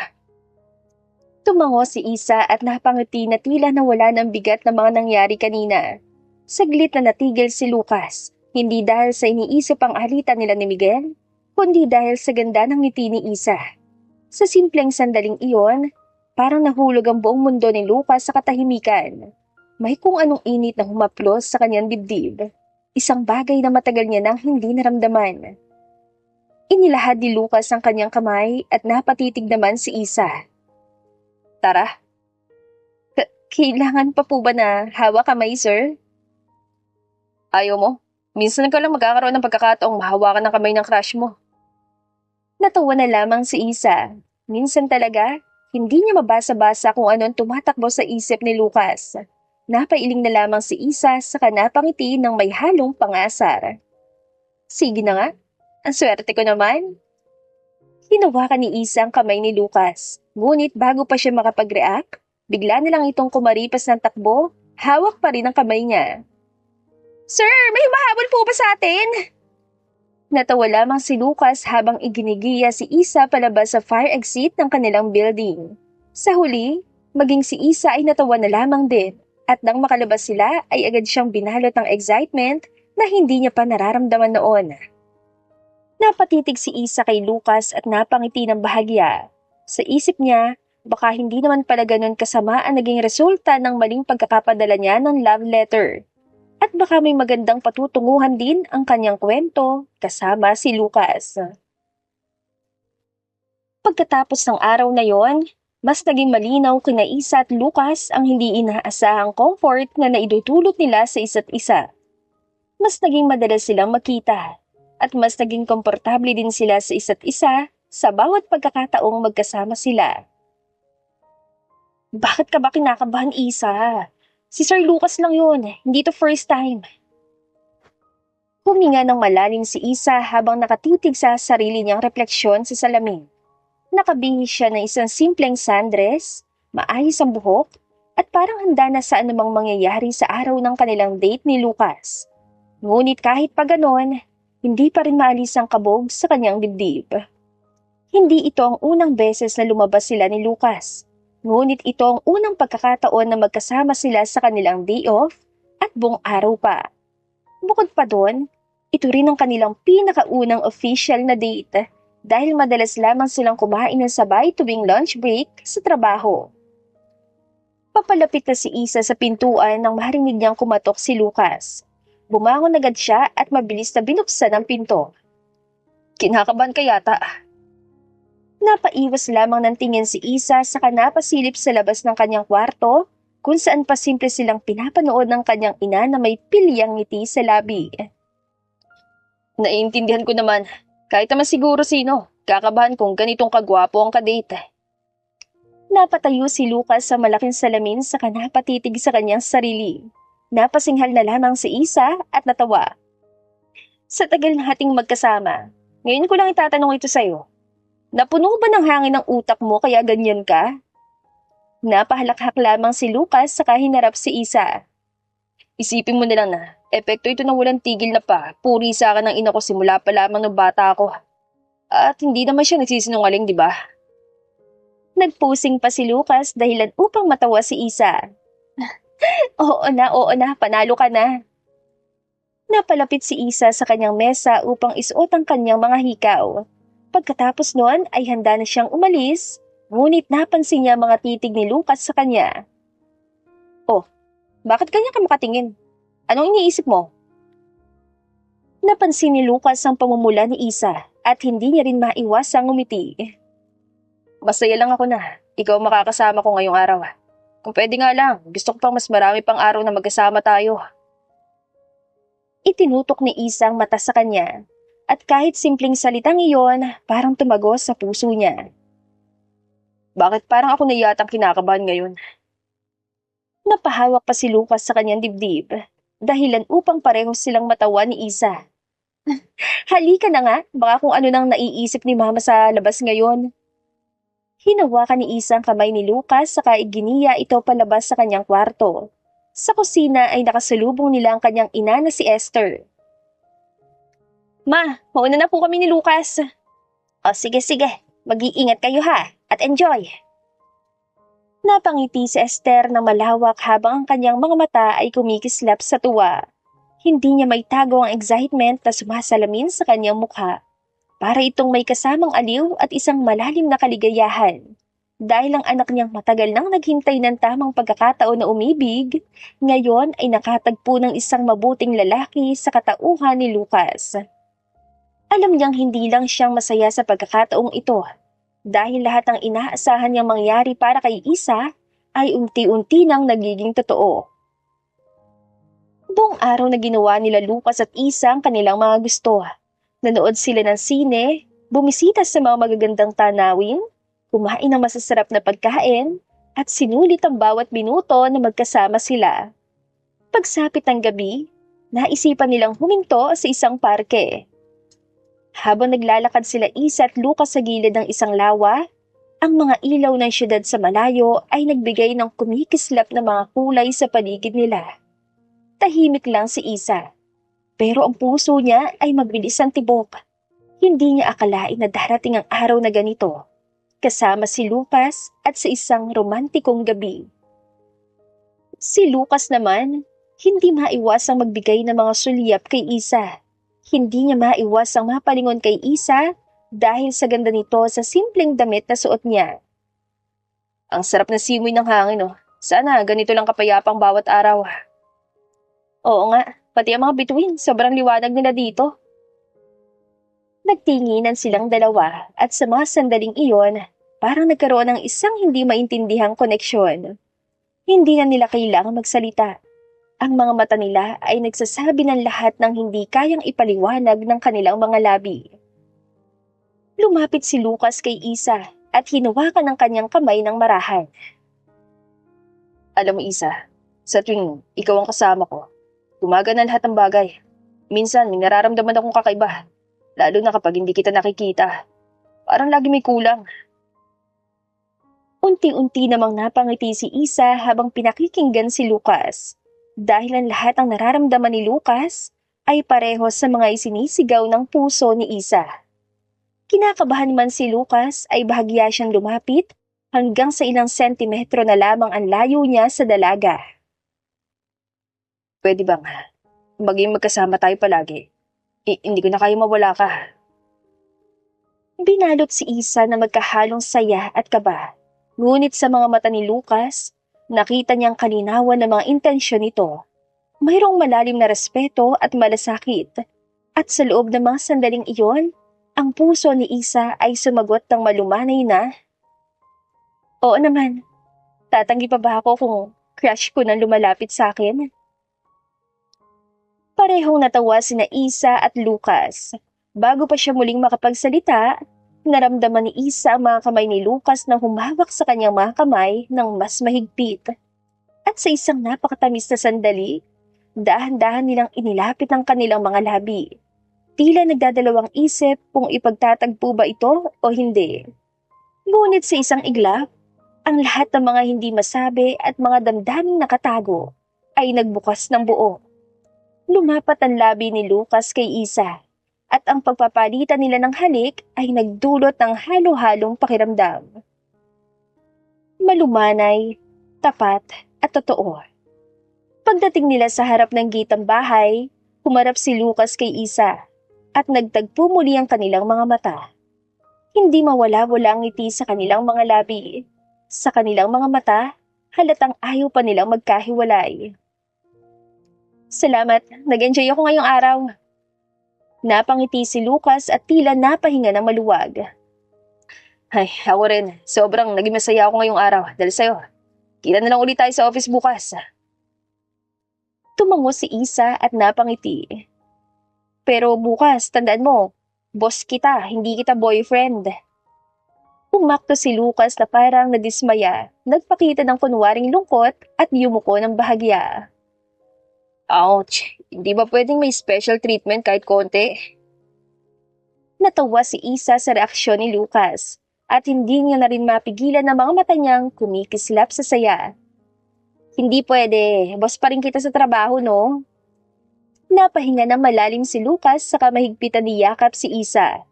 S1: Tumango si Isa at napangiti na tila nawala ng bigat ng mga nangyari kanina. Saglit na natigil si Lucas, hindi dahil sa iniisip ang alitan nila ni Miguel, kundi dahil sa ganda ng ngiti ni Isa. Sa simpleng sandaling iyon, parang nahulog ang buong mundo ni Lucas sa katahimikan. May kung anong init na humaplos sa kanyang dibdib. Isang bagay na matagal niya nang hindi naramdaman. Inilahad ni Lucas ang kanyang kamay at napatitig naman si Isa. Tara. Kailangan pa po ba na hawak kamay, sir? Ayaw mo? Minsan ka lang magkakaroon ng pagkakataong mahawakan ng kamay ng crush mo. Natawa na lamang si Isa. Minsan talaga, hindi niya mabasa-basa kung anong tumatakbo sa isip ni Lucas. Napailing na lamang si Isa sa kanapangiti ng may halong pangasar. Sige na nga. Ang swerte ko naman. Hinawakan ni Isa ang kamay ni Lucas. Ngunit bago pa siya makapag-react, bigla na lang itong kumaripas ng takbo, hawak pa rin ang kamay niya. Sir, may humahabol po ba sa atin? Natawa lamang si Lucas habang iginigiya si Isa palabas sa fire exit ng kanilang building. Sa huli, maging si Isa ay natawa na lamang din at nang makalabas sila ay agad siyang binalot ng excitement na hindi niya pa nararamdaman noon. Napatitig si Isa kay Lucas at napangiti ng bahagya. Sa isip niya, baka hindi naman pala ganun kasama ang naging resulta ng maling pagkakapadala niya ng love letter. At baka may magandang patutunguhan din ang kanyang kwento kasama si Lucas. Pagkatapos ng araw na yon, mas naging malinaw kina Isa at Lucas ang hindi inaasahang comfort na naidudulot nila sa isa't isa. Mas naging madalas silang makita. At mas naging komportable din sila sa isa't isa sa bawat pagkakataong magkasama sila. Bakit ka ba kinakabahan, Isa? Si Sir Lucas lang yun, hindi to first time. Huminga ng malalim si Isa habang nakatitig sa sarili niyang refleksyon sa salamin. Nakabihis siya ng isang simpleng sundress, maayos ang buhok, at parang handa na sa anumang mangyayari sa araw ng kanilang date ni Lucas. Ngunit kahit pa ganon, hindi pa rin maalis ang kabog sa kanyang dibdib. Hindi ito ang unang beses na lumabas sila ni Lucas. Ngunit ito ang unang pagkakataon na magkasama sila sa kanilang day off at buong araw pa. Bukod pa doon, ito rin ang kanilang pinakaunang official na date dahil madalas lamang silang kumain ng sabay tuwing lunch break sa trabaho. Papalapit na si Isa sa pintuan nang marinig niyang kumatok si Lucas. Bumangon agad siya at mabilis na binuksan ang pinto. Kinakabahan ka yata. Napaiwas lamang ng tingin si Isa sa napasilip sa labas ng kanyang kwarto kung saan pa simple silang pinapanood ng kanyang ina na may pilyang ngiti sa labi. Naiintindihan ko naman, kahit naman siguro sino, kakabahan kung ganitong kagwapo ang kadate. Napatayo si Lucas sa malaking salamin sa napatitig sa kanyang sarili. Napasinghal na lamang si Isa at natawa. Sa tagal nating magkasama, ngayon ko lang itatanong ito sa'yo. Napuno ba ng hangin ang utak mo kaya ganyan ka? Napahalakhak lamang si Lucas saka hinarap si Isa. Isipin mo na lang na, epekto ito ng walang tigil na puri sa akin ng ina ko simula pa lamang ng bata ako. At hindi naman siya nagsisinungaling, di ba? Nagpusing pa si Lucas dahilan upang matawa si Isa. Oo na, panalo ka na. Napalapit si Isa sa kanyang mesa upang isuot ang kanyang mga hikaw. Pagkatapos noon ay handa na siyang umalis, ngunit napansin niya mga titig ni Lucas sa kanya. Oh, bakit kanya ka makatingin? Anong iniisip mo? Napansin ni Lucas ang pamumula ni Isa at hindi niya rin maiwasang ngumiti. Masaya lang ako na ikaw makakasama ko ngayong araw. Kung pwede nga lang, gusto ko pang mas marami pang araw na magkasama tayo. Itinutok ni Isa ang mata sa kanya. At kahit simpleng salitang iyon, parang tumagos sa puso niya. Bakit parang ako na yatang kinakabahan ngayon? Napahawak pa si Lucas sa kanyang dibdib, dahilan upang pareho silang matawa ni Isa. Halika na nga, baka kung ano nang naiisip ni Mama sa labas ngayon. Hinawakan ni Isa ang kamay ni Lucas saka iginiya ito palabas sa kanyang kwarto. Sa kusina ay nakasalubong nila ang kanyang ina na si Esther. Ma, mauna na po kami ni Lucas. O sige, mag-iingat kayo ha, at enjoy. Napangiti si Esther na malawak habang ang kanyang mga mata ay kumikislap sa tuwa. Hindi niya maitago ang excitement na sumasalamin sa kanyang mukha. Para itong may kasamang aliw at isang malalim na kaligayahan. Dahil ang anak niyang matagal nang naghintay ng tamang pagkakataon na umibig, ngayon ay nakatagpo ng isang mabuting lalaki sa katauhan ni Lucas. Alam niyang hindi lang siyang masaya sa pagkakataong ito dahil lahat ng inaasahan niyang mangyari para kay Isa ay unti-unti nang nagiging totoo. Buong araw na ginawa nila Lucas at Isa ang kanilang mga gusto. Nanood sila ng sine, bumisita sa mga magagandang tanawin, kumain ng masasarap na pagkain, at sinulit ang bawat minuto na magkasama sila. Pagsapit ng gabi, naisipan nilang huminto sa isang parke. Habang naglalakad sila Isa at Lucas sa gilid ng isang lawa, ang mga ilaw ng syudad sa malayo ay nagbigay ng kumikislap na mga kulay sa paligid nila. Tahimik lang si Isa, pero ang puso niya ay mabilis ang tibok. Hindi niya akalain na darating ang araw na ganito, kasama si Lucas at sa isang romantikong gabi. Si Lucas naman, hindi maiwasang magbigay ng mga sulyap kay Isa. Hindi niya maiwasang mapalingon kay Isa dahil sa ganda nito sa simpleng damit na suot niya. Ang sarap na simoy ng hangin, oh. Sana ganito lang kapayapang bawat araw. Oo nga, pati ang mga bituin, sobrang liwanag nila dito. Nagtinginan silang dalawa at sa mga sandaling iyon, parang nagkaroon ng isang hindi maintindihang koneksyon. Hindi na nila kailangang magsalita. Ang mga mata nila ay nagsasabi ng lahat ng hindi kayang ipaliwanag ng kanilang mga labi. Lumapit si Lucas kay Isa at hinawakan ng kanyang kamay ng marahan. Alam mo Isa, sa tuwing ikaw ang kasama ko, gumagana lahat ng bagay. Minsan may nararamdaman akong kakaiba, lalo na kapag hindi kita nakikita. Parang lagi may kulang. Unti-unti namang napangiti si Isa habang pinakikinggan si Lucas. Dahil ang lahat ng nararamdaman ni Lucas ay pareho sa mga isinisigaw ng puso ni Isa. Kinakabahan man si Lucas ay bahagya siyang lumapit hanggang sa ilang sentimetro na lamang ang layo niya sa dalaga. Pwede bang maging magkasama tayo palagi? Hindi ko na kaya mawala ka. Binalot si Isa na magkahalong saya at kaba. Ngunit sa mga mata ni Lucas, nakita niyang kalinawan ng mga intensyon nito. Mayroong malalim na respeto at malasakit. At sa loob ng mga sandaling iyon, ang puso ni Isa ay sumagot ng malumanay na, "Oo naman, tatanggi pa ba ako kung crush ko nang lumalapit sa akin?" Parehong natawa sina Isa at Lucas. Bago pa siya muling makapagsalita, naramdaman ni Isa ang mga kamay ni Lucas na humawak sa kanyang mga kamay ng mas mahigpit. At sa isang napakatamis na sandali, dahan-dahan nilang inilapit ang kanilang mga labi. Tila nagdadalawang isip kung ipagtatagpo ba ito o hindi. Ngunit sa isang iglap, ang lahat ng mga hindi masabi at mga damdaming nakatago ay nagbukas ng buo. Lumapat ang labi ni Lucas kay Isa at ang pagpapalitan nila ng halik ay nagdulot ng halo-halong pakiramdam. Malumanay, tapat at totoo. Pagdating nila sa harap ng gate ng bahay, humarap si Lucas kay Isa at nagtagpo muli ang kanilang mga mata. Hindi mawala-wala ang ngiti sa kanilang mga labi. Sa kanilang mga mata, halatang ayaw pa nilang magkahiwalay. Salamat, nag-enjoy ako ngayong araw. Napangiti si Lucas at tila napahinga ng maluwag. Ay, ako rin. Sobrang naging masaya ako ngayong araw dahil sa'yo. Kita na lang ulit tayo sa office bukas. Tumango si Isa at napangiti. Pero bukas, tandaan mo, boss kita, hindi kita boyfriend. Pumakto si Lucas na parang nadismaya, nagpakita ng kunwaring lungkot at yumuko ng bahagya. Ouch! Hindi ba pwedeng may special treatment kahit konti? Natawa si Isa sa reaksyon ni Lucas at hindi niya na rin mapigilan ang mga mata niyang kumikislap sa saya. Hindi pwede, boss pa rin kita sa trabaho, no? Napahinga ng malalim si Lucas sa kamahigpitan ni yakap si Isa.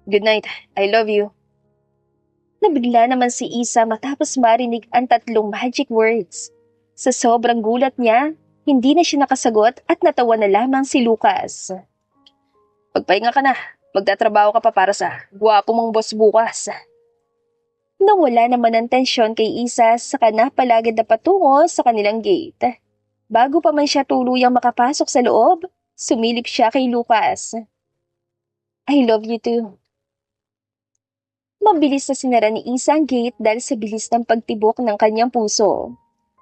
S1: Good night, I love you. Nabigla naman si Isa matapos marinig ang tatlong magic words. Sa sobrang gulat niya, hindi na siya nakasagot at natawa na lamang si Lucas. Pagpahinga ka na, magtatrabaho ka pa para sa gwapo mong boss bukas. Nawala naman ang tensyon kay Isa sa kanapalagad na patungo sa kanilang gate. Bago pa man siya tuluyang makapasok sa loob, sumilip siya kay Lucas. I love you too. Mabilis na sinara ni Isa ang gate dahil sa bilis ng pagtibok ng kanyang puso.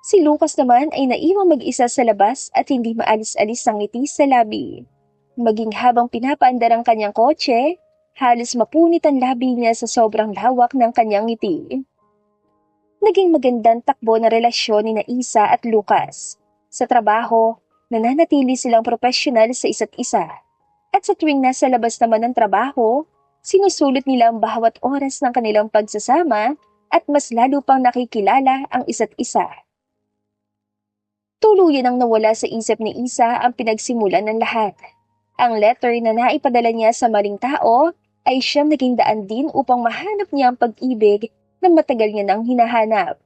S1: Si Lucas naman ay naiwang mag-isa sa labas at hindi maalis-alis ang ngiti sa labi. Maging habang pinapaandar ang kanyang kotse, halos mapunit ang labi niya sa sobrang lawak ng kanyang ngiti. Naging magandang takbo na relasyon ni Isa at Lucas. Sa trabaho, nananatili silang profesional sa isa't isa. At sa tuwing nasa labas naman ng trabaho, sinusulit nila ang bawat oras ng kanilang pagsasama at mas lalo pang nakikilala ang isa't isa. Tuluyan ang nawala sa isip ni Isa ang pinagsimulan ng lahat. Ang letter na naipadala niya sa maling tao ay siyang naging daan din upang mahanap niya ang pag-ibig na matagal niya nang hinahanap.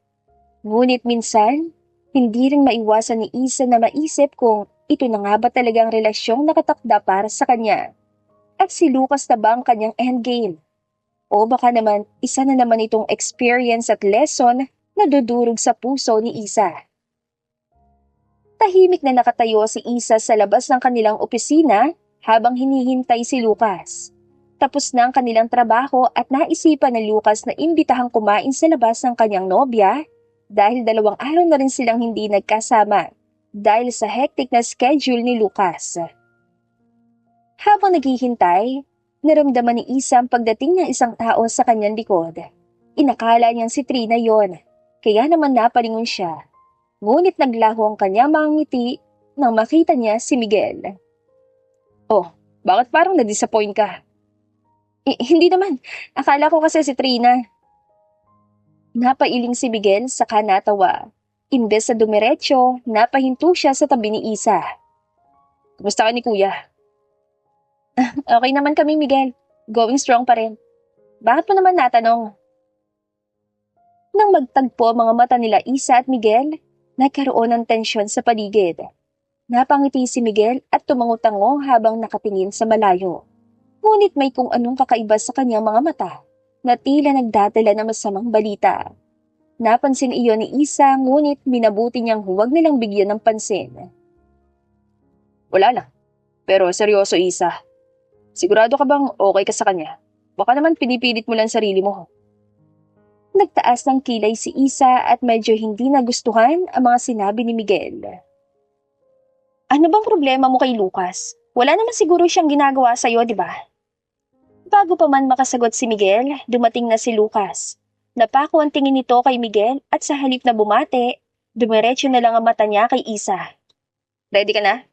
S1: Ngunit minsan, hindi rin maiwasan ni Isa na maisip kung ito na nga ba talagang relasyong nakatakda para sa kanya. At si Lucas na ba ang kanyang endgame? O baka naman isa na naman itong experience at lesson na dudurog sa puso ni Isa. Tahimik na nakatayo si Isa sa labas ng kanilang opisina habang hinihintay si Lucas. Tapos na ang kanilang trabaho at naisipan ni Lucas na imbitahang kumain sa labas ng kanyang nobya dahil 2 araw na rin silang hindi nagkasama dahil sa hectic na schedule ni Lucas. Habang naghihintay, naramdaman ni Isa ang pagdating ng isang tao sa kanyang likod. Inakala niyang si Trina yon, kaya naman napalingon siya. Ngunit naglaho ang kanyang mga ngiti nang makita niya si Miguel. Oh, bakit parang na-disappoint ka? Hindi naman. Akala ko kasi si Trina. Napailing si Miguel saka natawa. Imbes sa dumiretso, napahinto siya sa tabi ni Isa. Kumusta ka ni Kuya? Okay naman kami, Miguel. Going strong pa rin. Bakit mo naman natanong? Nang magtagpo ang mga mata nila Isa at Miguel, nagkaroon ng tensyon sa paligid. Napangiti si Miguel at tumango-tango habang nakatingin sa malayo. Ngunit may kung anong kakaiba sa kanyang mga mata na tila nagdadala ng masamang balita. Napansin iyon ni Isa ngunit minabuti niyang huwag nilang bigyan ng pansin. Wala lang. Pero seryoso Isa. Sigurado ka bang okay ka sa kanya? Baka naman pinipilit mo lang sarili mo. Nagtaas ng kilay si Isa at medyo hindi nagustuhan ang mga sinabi ni Miguel. Ano bang problema mo kay Lucas? Wala naman siguro siyang ginagawa sa'yo, di ba? Bago pa man makasagot si Miguel, dumating na si Lucas. Napako ang tingin nito kay Miguel at sa halip na bumate, dumiretso na lang ang mata niya kay Isa. Ready ka na?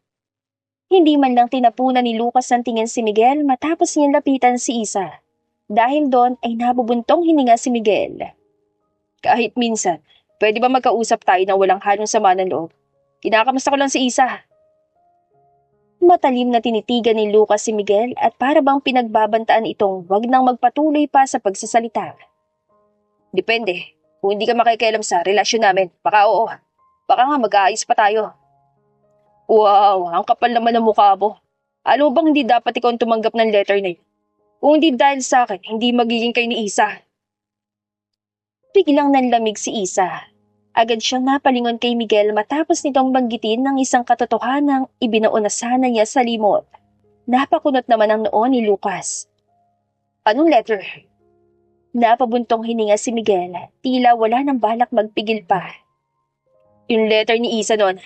S1: Hindi man lang tinapunan ni Lucas ang tingin si Miguel matapos niyang lapitan si Isa. Dahil doon ay nabubuntong hininga si Miguel. Kahit minsan, pwede ba magkausap tayo na walang halong sama ng loob? Kinakamusta ko lang si Isa. Matalim na tinitigan ni Lucas si Miguel at para bang pinagbabantaan itong wag nang magpatuloy pa sa pagsasalita. Depende. Kung hindi ka makikialam sa relasyon namin, baka oo. Baka nga mag-aayos pa tayo. Wow, ang kapal naman ng mukha mo. Alam mo bang hindi dapat ikaw ang tumanggap ng letter na yun? Kung hindi dahil sa akin, hindi magiging kayo ni Isa. Biglang nanlamig si Isa. Agad siyang napalingon kay Miguel matapos nitong banggitin ng isang katotohanang ibinaon na sana niya sa limot. Napakunot naman ang noo ni Lucas. Anong letter? Napabuntong hininga si Miguel, tila wala nang balak magpigil pa. Yung letter ni Isa noon,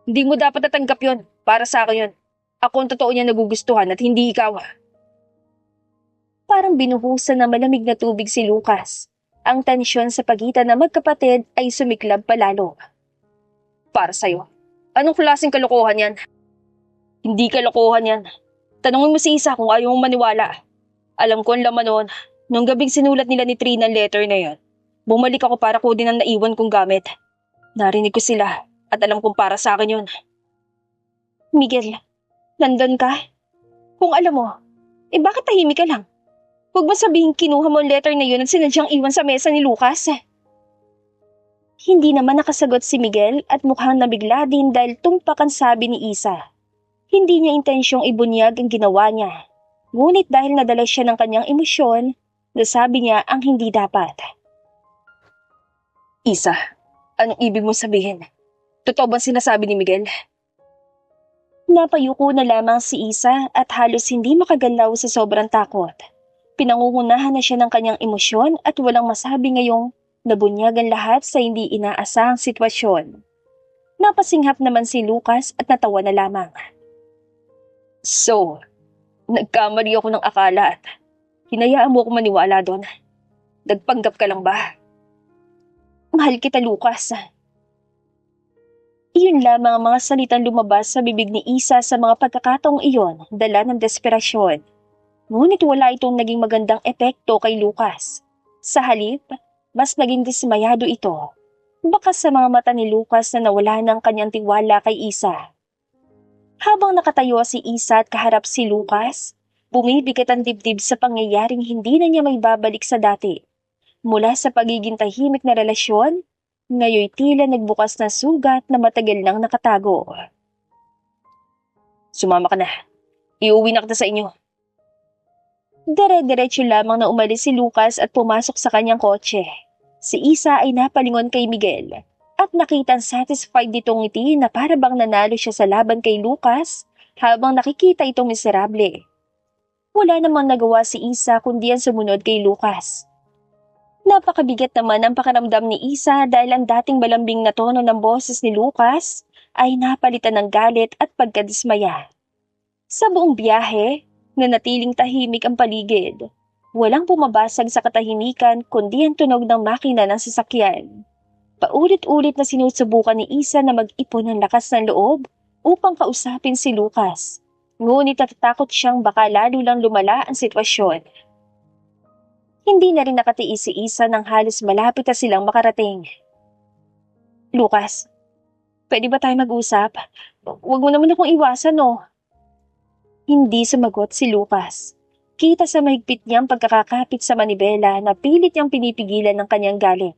S1: hindi mo dapat natanggap yun. Para sa akin yun. Ako ang totoo niya nagugustuhan at hindi ikaw. Parang binuhusan ng malamig na tubig si Lucas. Ang tensyon sa pagitan ng magkapatid ay sumiklab palalo. Para sa'yo, anong klaseng kalokohan yan? Hindi kalokohan yan. Tanungin mo si Isa kung ayaw mong maniwala. Alam ko ang laman noon, nung gabing sinulat nila ni Trina ang letter na yon. Bumalik ako para kunin ang naiwan kong gamit. Narinig ko sila at alam kong para sa akin yun. Miguel, nandun ka? Kung alam mo, bakit tahimik ka lang? Huwag mo sabihin kinuha mo ang letter na yun at sinadyang iwan sa mesa ni Lucas. Hindi naman nakasagot si Miguel at mukhang nabigla din dahil tumpak ang sabi ni Isa. Hindi niya intensyong ibunyag ang ginawa niya. Ngunit dahil nadala siya ng kanyang emosyon, nasabi niya ang hindi dapat. Isa, anong ibig mo sabihin? Totoo bang sinasabi ni Miguel? Napayuko na lamang si Isa at halos hindi makagalaw sa sobrang takot. Pinangungunahan na siya ng kanyang emosyon at walang masabi ngayong nabunyag ang lahat sa hindi inaasahang sitwasyon. Napasinghap naman si Lucas at natawa na lamang. So, nagkamali ako ng akala at hinayaan mo ako maniwala doon. Nagpanggap ka lang ba? Mahal kita, Lucas. Iyon lamang ang mga salitang lumabas sa bibig ni Isa sa mga pagkakataong iyon, dala ng desperasyon. Ngunit wala itong naging magandang epekto kay Lucas. Sa halip, mas naging dismayado ito. Baka sa mga mata ni Lucas na nawala ng kanyang tiwala kay Isa. Habang nakatayo si Isa at kaharap si Lucas, bumibigat ang dibdib sa pangyayaring hindi na niya may babalik sa dati. Mula sa pagiging tahimik na relasyon, ngayoy tila nagbukas na sugat na matagal nang nakatago. Sumama ka na. Iuwi na kita sa inyo. Dire-diretso lamang na umalis si Lucas at pumasok sa kanyang kotse. Si Isa ay napalingon kay Miguel at nakitang satisfied ditong ngiti na para bang nanalo siya sa laban kay Lucas habang nakikita itong miserable. Wala namang nagawa si Isa kundi ang sumunod kay Lucas. Napakabigat naman ang pakiramdam ni Isa dahil ang dating malambing na tono ng boses ni Lucas ay napalitan ng galit at pagkadismaya. Sa buong biyahe, nanatiling tahimik ang paligid. Walang pumabasag sa katahimikan kundi ang tunog ng makina ng sasakyan. Paulit-ulit na sinusubukan ni Isa na mag-ipon ng lakas ng loob upang kausapin si Lucas. Ngunit natatakot siyang baka lalo lang lumala ang sitwasyon. Hindi na rin nakatiis si Isa nang halos malapit na silang makarating. Lucas, pwede ba tayo mag-usap? Huwag mo naman akong iwasan, no? Hindi sumagot si Lucas. Kita sa mahigpit niyang pagkakakapit sa manibela na pilit niyang pinipigilan ng kanyang galit.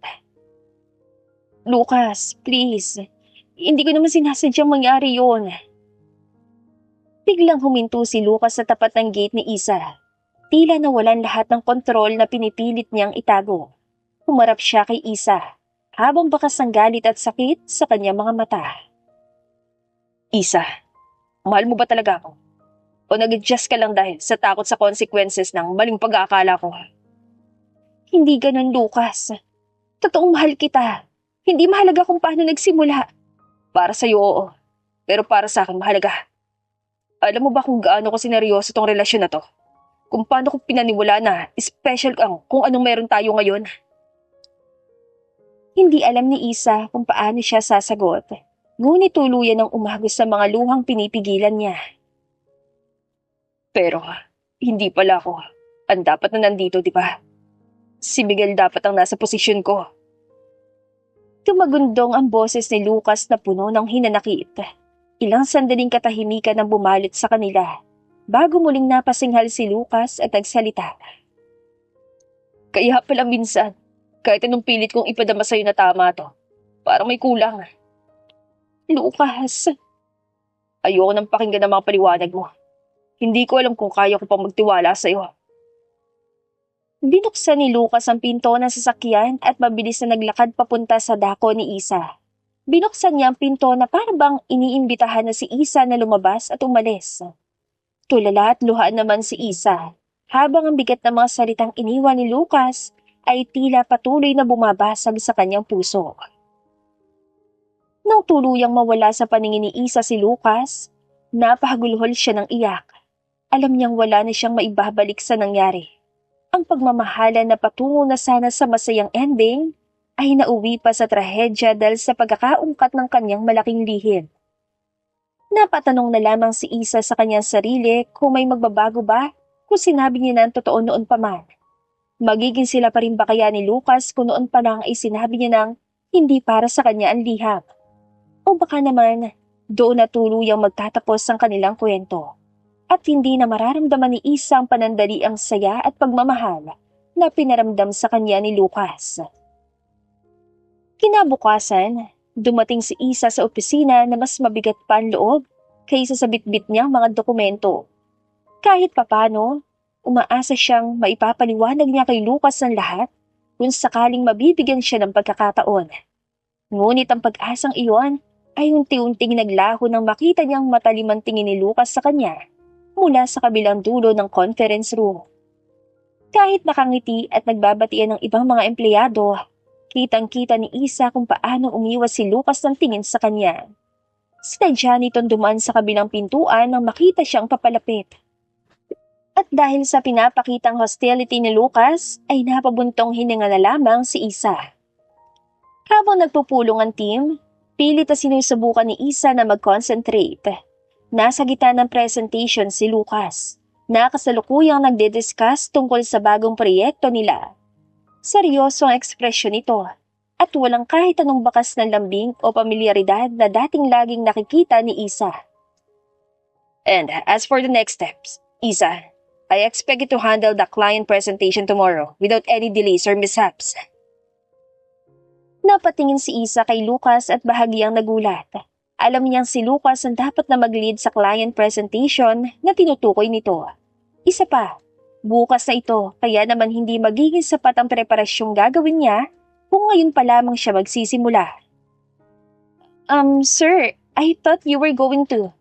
S1: Lucas, please. Hindi ko naman sinasadyang mangyari yun. Biglang huminto si Lucas sa tapat ng gate ni Isa. Tila nawalan lahat ng kontrol na pinipilit niyang itago. Humarap siya kay Isa, habang bakas ng galit at sakit sa kanyang mga mata. Isa, mahal mo ba talaga ako? O nag-adjust ka lang dahil sa takot sa consequences ng maling pag-aakala ko? Hindi ganun, Lucas. Totoong mahal kita. Hindi mahalaga kung paano nagsimula. Para sa'yo, oo. Pero para sa akin, mahalaga. Alam mo ba kung gaano ko sineryoso tong relasyon na to? Kung paano ko pinaniwala na special ang kung anong meron tayo ngayon? Hindi alam ni Isa kung paano siya sasagot. Ngunit tuluyan ng umagos sa mga luhang pinipigilan niya. Pero, hindi pala ako. Ang dapat na nandito, di ba? Si Miguel dapat ang nasa posisyon ko. Tumagundong ang boses ni Lucas na puno ng hinanakit. Ilang sandaling katahimikan ang bumalit sa kanila, bago muling napasinghal si Lucas at nagsalita. Kaya pala minsan, kahit anong pilit kong ipadama sa'yo na tama to, parang may kulang. Lucas, ayoko nang pakinggan ang mga paliwanag mo. Hindi ko alam kung kaya ko pang magtiwala sa'yo. Binuksan ni Lucas ang pinto ng sasakyan at mabilis na naglakad papunta sa dako ni Isa. Binuksan niya ang pinto na parang bang iniimbitahan na si Isa na lumabas at umalis. Tulala at luhaan naman si Isa, habang ang bigat ng mga salitang iniwan ni Lucas ay tila patuloy na bumabasag sa kanyang puso. Nang tuluyang mawala sa paningin ni Isa si Lucas, napahagulhol siya ng iyak. Alam niyang wala na siyang maibabalik sa nangyari. Ang pagmamahalan na patungo na sana sa masayang ending ay nauwi pa sa trahedya dahil sa pagkakaungkat ng kanyang malaking lihim. Napatanong na lamang si Isa sa kanyang sarili kung may magbabago ba kung sinabi niya na ang totoo noon pa man. Magiging sila pa rin ba kaya ni Lucas kung noon pa lang ay sinabi niya nang hindi para sa kanya ang liham? O baka naman doon na tuluyang magtatapos ang kanilang kwento at hindi na mararamdaman ni Isa ang panandaliang saya at pagmamahal na pinaramdam sa kanya ni Lucas. Kinabukasan, dumating si Isa sa opisina na mas mabigat pa ang loob kaysa sa bitbit niyang mga dokumento. Kahit papano, umaasa siyang maipapaliwanag niya kay Lucas ang lahat kung sakaling mabibigyan siya ng pagkakataon. Ngunit ang pag-asang iyon ay unti-unting naglaho nang makita niyang matalimang tingin ni Lucas sa kanya mula sa kabilang dulo ng conference room. Kahit nakangiti at nagbabatian ng ibang mga empleyado, kitang-kita ni Isa kung paano umiwas si Lucas ng tingin sa kanya. Sinadya nitong dumaan sa kabilang pintuan nang makita siyang papalapit. At dahil sa pinapakitang hostility ni Lucas, ay napabuntong hininga na lamang si Isa. Habang nagpupulong ang team, pilit na sinusubukan ni Isa na mag-concentrate. Nasa gitna ng presentation si Lucas, na kasalukuyang nagdidiscuss tungkol sa bagong proyekto nila. Seryoso ang ekspresyon nito at walang kahit anong bakas ng lambing o pamilyaridad na dating laging nakikita ni Isa. And as for the next steps, Isa, I expect you to handle the client presentation tomorrow without any delays or mishaps. Napatingin si Isa kay Lucas at bahagyang nagulat. Alam niyang si Lucas ang dapat na mag-lead sa client presentation na tinutukoy nito. Isa pa, bukas na ito kaya naman hindi magiging sapat ang preparasyong gagawin niya kung ngayon pa lamang siya magsisimula. Sir, I thought you were going to.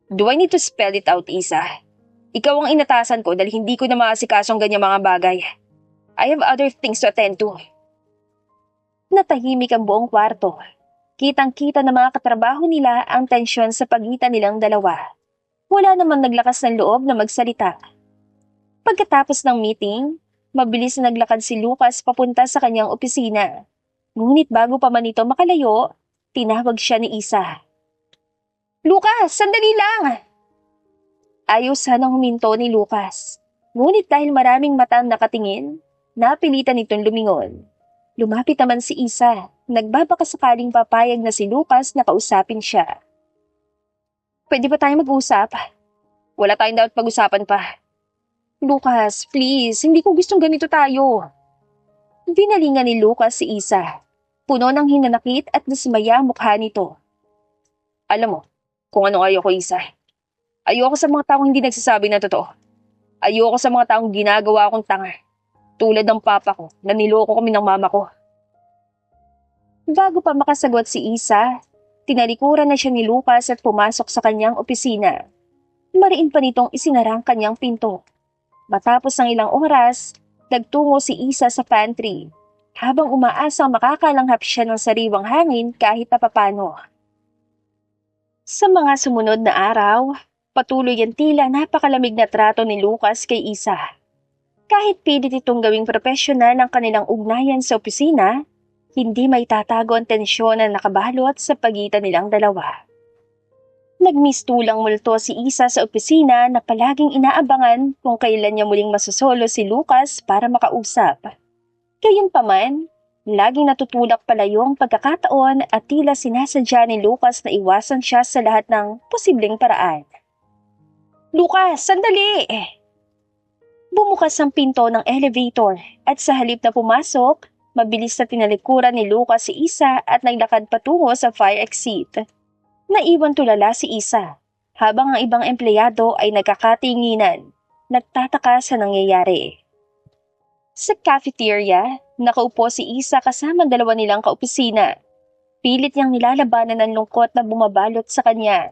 S1: Do I need to spell it out, Isa? Ikaw ang inatasan ko dahil hindi ko na maasikaso ang ganyang mga bagay. I have other things to attend to. Natahimik ang buong kwarto. Kitang-kita ng mga katrabaho nila ang tensyon sa pagitan nilang dalawa. Wala namang naglakas ng loob na magsalita. Pagkatapos ng meeting, mabilis na naglakad si Lucas papunta sa kanyang opisina. Ngunit bago pa man ito makalayo, tinawag siya ni Isa. Lucas, sandali lang! Ayaw sanang huminto ni Lucas. Ngunit dahil maraming mata ang nakatingin, napilitan nitong lumingon. Lumapit naman si Isa. Nagbabaka sakaling papayag na si Lucas na kausapin siya. Pwede ba tayo mag-usap? Wala tayong dapat pag-usapan pa. Lucas, please, hindi ko gustong ganito tayo. Binalingan ni Lucas si Isa. Puno ng hinanakit at dismaya ang mukha nito. Alam mo, kung ano ayoko, Isa. Ayoko sa mga taong hindi nagsasabi ng totoo. Ayoko sa mga taong ginagawa akong tanga. Tulad ng papa ko na niloko kami ng mama ko. Bago pa makasagot si Isa, tinalikuran na siya ni Lucas at pumasok sa kanyang opisina. Mariin pa nitong isinara ang kanyang pinto. Matapos ng ilang oras, nagtungo si Isa sa pantry, habang umaasang makakalanghap siya ng sariwang hangin kahit na papano. Sa mga sumunod na araw, patuloy ang tila napakalamig na trato ni Lucas kay Isa. Kahit pilit itong gawing profesional ang kanilang ugnayan sa opisina, hindi may tatago ang tensyon na nakabalot sa pagitan nilang dalawa. Nagmistulang multo si Isa sa opisina na palaging inaabangan kung kailan niya muling masosolo si Lucas para makausap. Gayunpaman, laging natutulak palayo ang pagkakataon at tila sinasadya ni Lucas na iwasan siya sa lahat ng posibleng paraan. Lucas, sandali! Bumukas ang pinto ng elevator at sa halip na pumasok, mabilis na tinalikuran ni Lucas si Isa at naglakad patungo sa fire exit. Naiwan tulala si Isa, habang ang ibang empleyado ay nagkakatinginan, nagtataka sa nangyayari. Sa cafeteria, nakaupo si Isa kasama dalawa nilang kaopisina. Pilit niyang nilalabanan ng lungkot na bumabalot sa kanya.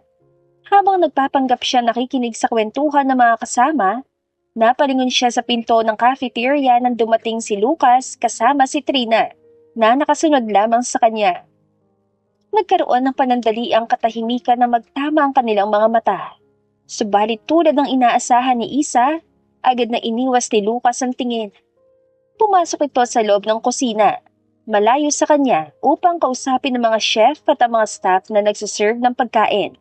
S1: Habang nagpapanggap siya nakikinig sa kwentuhan ng mga kasama, napalingon siya sa pinto ng cafeteria nang dumating si Lucas kasama si Trina na nakasunod lamang sa kanya. Nagkaroon ng panandali ang katahimikan na magtama ang kanilang mga mata. Subalit tulad ng inaasahan ni Isa, agad na iniwas ni Lucas ang tingin. Pumasok ito sa loob ng kusina, malayo sa kanya upang kausapin ng mga chef at ang mga staff na nagsiserve ng pagkain.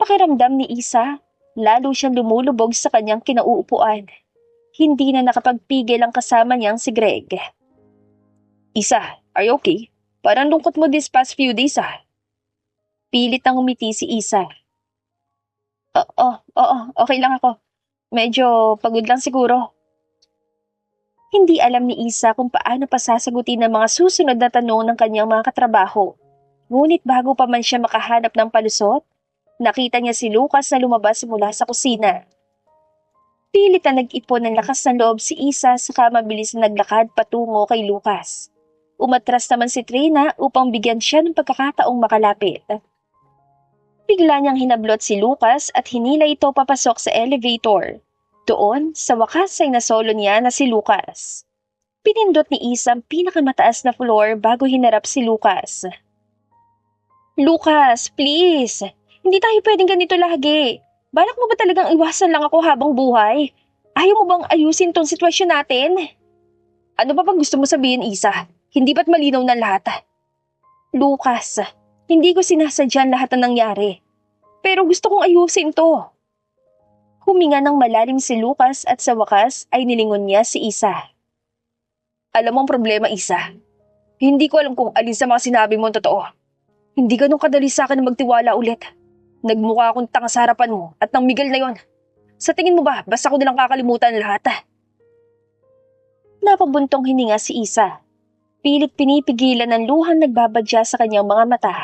S1: Pakiramdam ni Isa, lalo siyang lumulubog sa kanyang kinauupuan. Hindi na nakapagpigil ang kasama niyang si Greg. Isa, are you okay? Parang lungkot mo this past few days Pilit ang umiti si Isa. Oo, okay lang ako. Medyo pagod lang siguro. Hindi alam ni Isa kung paano pa sasagutin ang mga susunod na tanong ng kanyang mga katrabaho. Ngunit bago pa man siya makahanap ng palusot, nakita niya si Lucas na lumabas mula sa kusina. Pilit na nag-ipon ng lakas ng loob si Isa saka mabilis na naglakad patungo kay Lucas. Umatras naman si Trina upang bigyan siya ng pagkakataong makalapit. Bigla niyang hinablot si Lucas at hinila ito papasok sa elevator. Doon, sa wakas ay nasolo niya na si Lucas. Pinindot ni Isa ang pinakamataas na floor bago hinarap si Lucas. Lucas, please! Hindi tayo pwedeng ganito lagi. Balak mo ba talagang iwasan lang ako habang buhay? Ayaw mo bang ayusin tong sitwasyon natin? Ano ba bang gusto mo sabihin, Isa? Hindi ba't malinaw na lahat? Lucas, hindi ko sinasadyan lahat ng nangyari. Pero gusto kong ayusin to. Huminga ng malalim si Lucas at sa wakas ay nilingon niya si Isa. Alam mo ang problema, Isa. Hindi ko alam kung alin sa mga sinabi mo ang totoo. Hindi ganun kadali sa akin na magtiwala ulit. Nagmukha akong tanga sa harapan mo at nang Miguel na yon. Sa tingin mo ba, basta ko nilang kakalimutan lahat? Napabuntong hininga si Isa. Pilit pinipigilan ng luhang nagbabadya sa kanyang mga mata.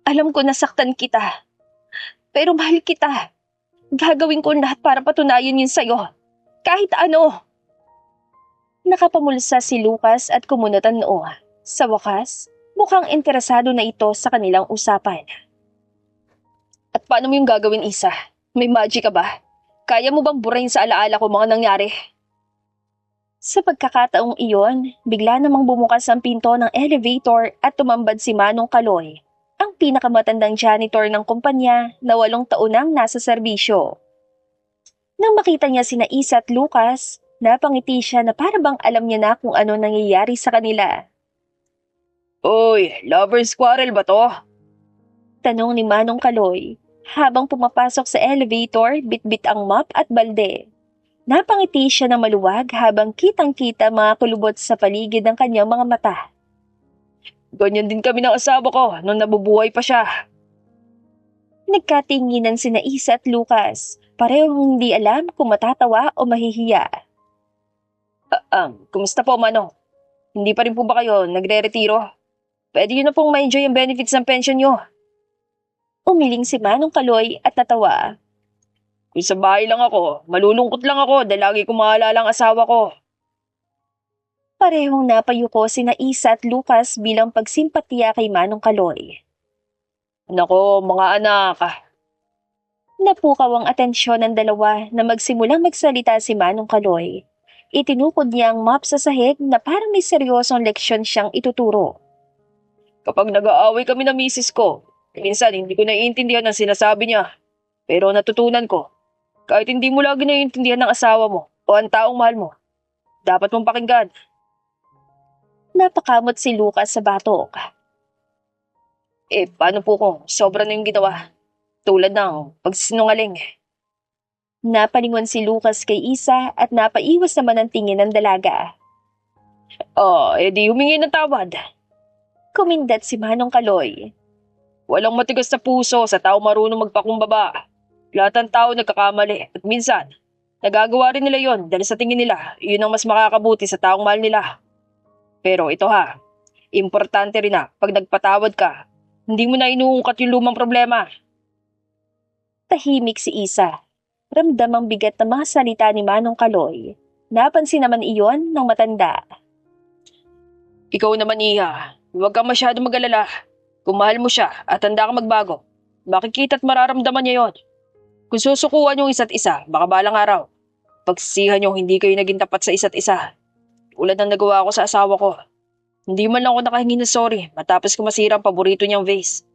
S1: Alam ko nasaktan kita. Pero mahal kita. Gagawin ko lahat para patunayan yun sa'yo. Kahit ano. Nakapamulsa si Lucas at kumunot ang noo. Sa wakas, mukhang interesado na ito sa kanilang usapan. At paano mo yung gagawin, Isa? May magic ka ba? Kaya mo bang burahin sa alaala ko mga nangyari? Sa pagkakataong iyon, bigla namang bumukas ang pinto ng elevator at tumambad si Manong Kaloy, ang pinakamatandang janitor ng kumpanya na 8 taon nang nasa serbisyo. Nang makita niya sina Isa at Lucas, napangiti siya na para bang alam niya na kung ano nangyayari sa kanila. Oy, lovers quarrel ba to? Tanong ni Manong Kaloy habang pumapasok sa elevator, bitbit ang mop at balde. Napangiti siya ng maluwag habang kitang-kita mga kulubot sa paligid ng kanyang mga mata. Ganyan din kami ng asawa ko nung nabubuhay pa siya. Nagkatinginan sina Isa at Lucas, parehong hindi alam kung matatawa o mahihiya. Kumusta po, Manong? Hindi pa rin po ba kayo nagre-retiro? Pwede yun na pong ma-enjoy ang benefits ng pension nyo. Umiling si Manong Kaloy at natawa. Kung sa bahay lang ako, malulungkot lang ako dahil lagi kong maalala ang asawa ko. Parehong napayuko sina Isa at Lucas bilang pagsimpatiya kay Manong Kaloy. Nako, mga anak. Napukaw ang atensyon ng dalawa na magsimulang magsalita si Manong Kaloy. Itinukod niya ang map sa sahig na parang may seryosong leksyon siyang ituturo. Kapag nag-aaway kami ng misis ko, minsan hindi ko naiintindihan ang sinasabi niya. Pero natutunan ko, kahit hindi mo lagi naiintindihan ng asawa mo o ang taong mahal mo, dapat mong pakinggan. Napakamot si Lucas sa batok. Paano po kung sobra na yung ginawa? Tulad ng pagsinungaling. Napalingon si Lucas kay Isa at napaiwas naman ang tingin ng dalaga. Di humingi ng tawad. Kumindat si Manong Kaloy. Walang matigas na puso sa tao marunong magpakumbaba. Lahat ng tao nagkakamali at minsan, nagagawa rin nila yon dahil sa tingin nila, yun ang mas makakabuti sa taong mahal nila. Pero ito ha, importante rin na pag nagpatawad ka, hindi mo na inuungkat yung lumang problema. Tahimik si Isa. Ramdam ang bigat ng mga salita ni Manong Kaloy. Napansin naman iyon ng matanda. Ikaw naman, Iha. Huwag kang masyado mag-alala. Kung mahal mo siya at handa kang magbago, makikita at mararamdaman niya yon. Kung susukuan yung isa't isa, baka balang araw, pagsisihan yung hindi kayo naging tapat sa isa't isa. Tulad ng nagawa ko sa asawa ko. Hindi man lang ako nakahingi ng sorry matapos ko masira ang paborito niyang vase.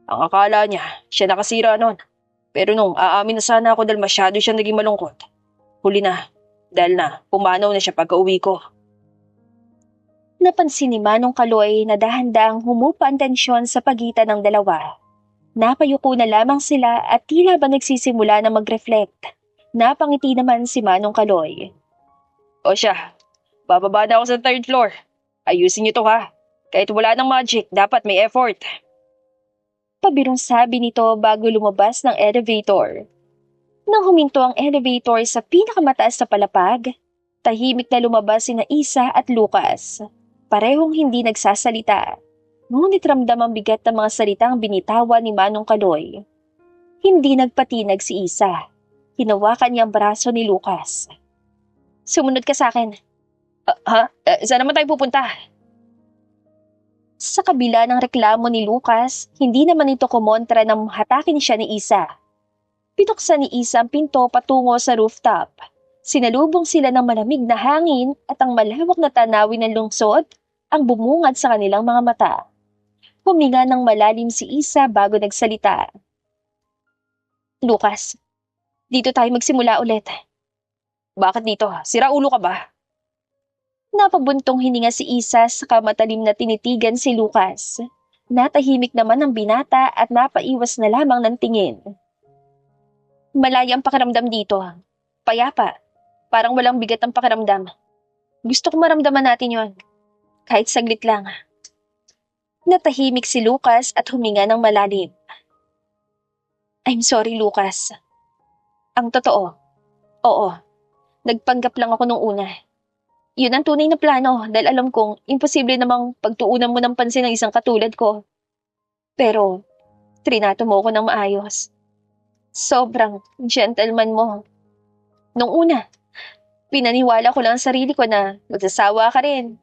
S1: Ang akala niya, siya nakasira nun. Pero nung aamin na sana ako dahil masyado siya naging malungkot, huli na, dahil na pumanaw na siya pagka-uwi ko. Napansin ni Manong Kaloy na dahan-dahang humupa ang tensyon sa pagitan ng dalawa. Napayuko na lamang sila at tila ba nagsisimula na mag-reflect. Napangiti naman si Manong Kaloy. O siya, bababa na ako sa 3rd floor. Ayusin niyo to ha. Kahit wala ng magic, dapat may effort. Pabirong sabi nito bago lumabas ng elevator. Nang huminto ang elevator sa pinakamataas na palapag, tahimik na lumabas sina Isa at Lucas. Parehong hindi nagsasalita. Ngunit ramdam ang bigat ng mga salitang binitawan ni Manong Kaloy. Hindi nagpatinag si Isa. Hinawakan niya ang braso ni Lucas. Sumunod ka sa akin. Saan naman tayo pupunta? Sa kabila ng reklamo ni Lucas, hindi naman ito kumontra nang hatakin siya ni Isa. Pinuksan ni Isa ang pinto patungo sa rooftop. Sinalubong sila ng malamig na hangin at ang malawak na tanawin ng lungsod ang bumungad sa kanilang mga mata. Huminga ng malalim si Isa bago nagsalita. Lucas, dito tayo magsimula ulit. Bakit dito? Sira ulo ka ba? Napabuntong hininga si Isa sa matalim na tinitigan si Lucas. Natahimik naman ang binata at napaiwas na lamang ng tingin. Malaya ang pakiramdam dito. Payapa. Parang walang bigat ang pakiramdam. Gusto ko maramdaman natin yon. Kahit saglit lang. Natahimik si Lucas at huminga ng malalim. I'm sorry, Lucas. Ang totoo. Oo. Nagpanggap lang ako nung una. Yun ang tunay na plano dahil alam kong imposible namang pagtuunan mo ng pansin ng isang katulad ko. Pero, trinato mo ko ng maayos. Sobrang gentleman mo. Nung una, pinaniwala ko lang ang sarili ko na magsasawa ka rin.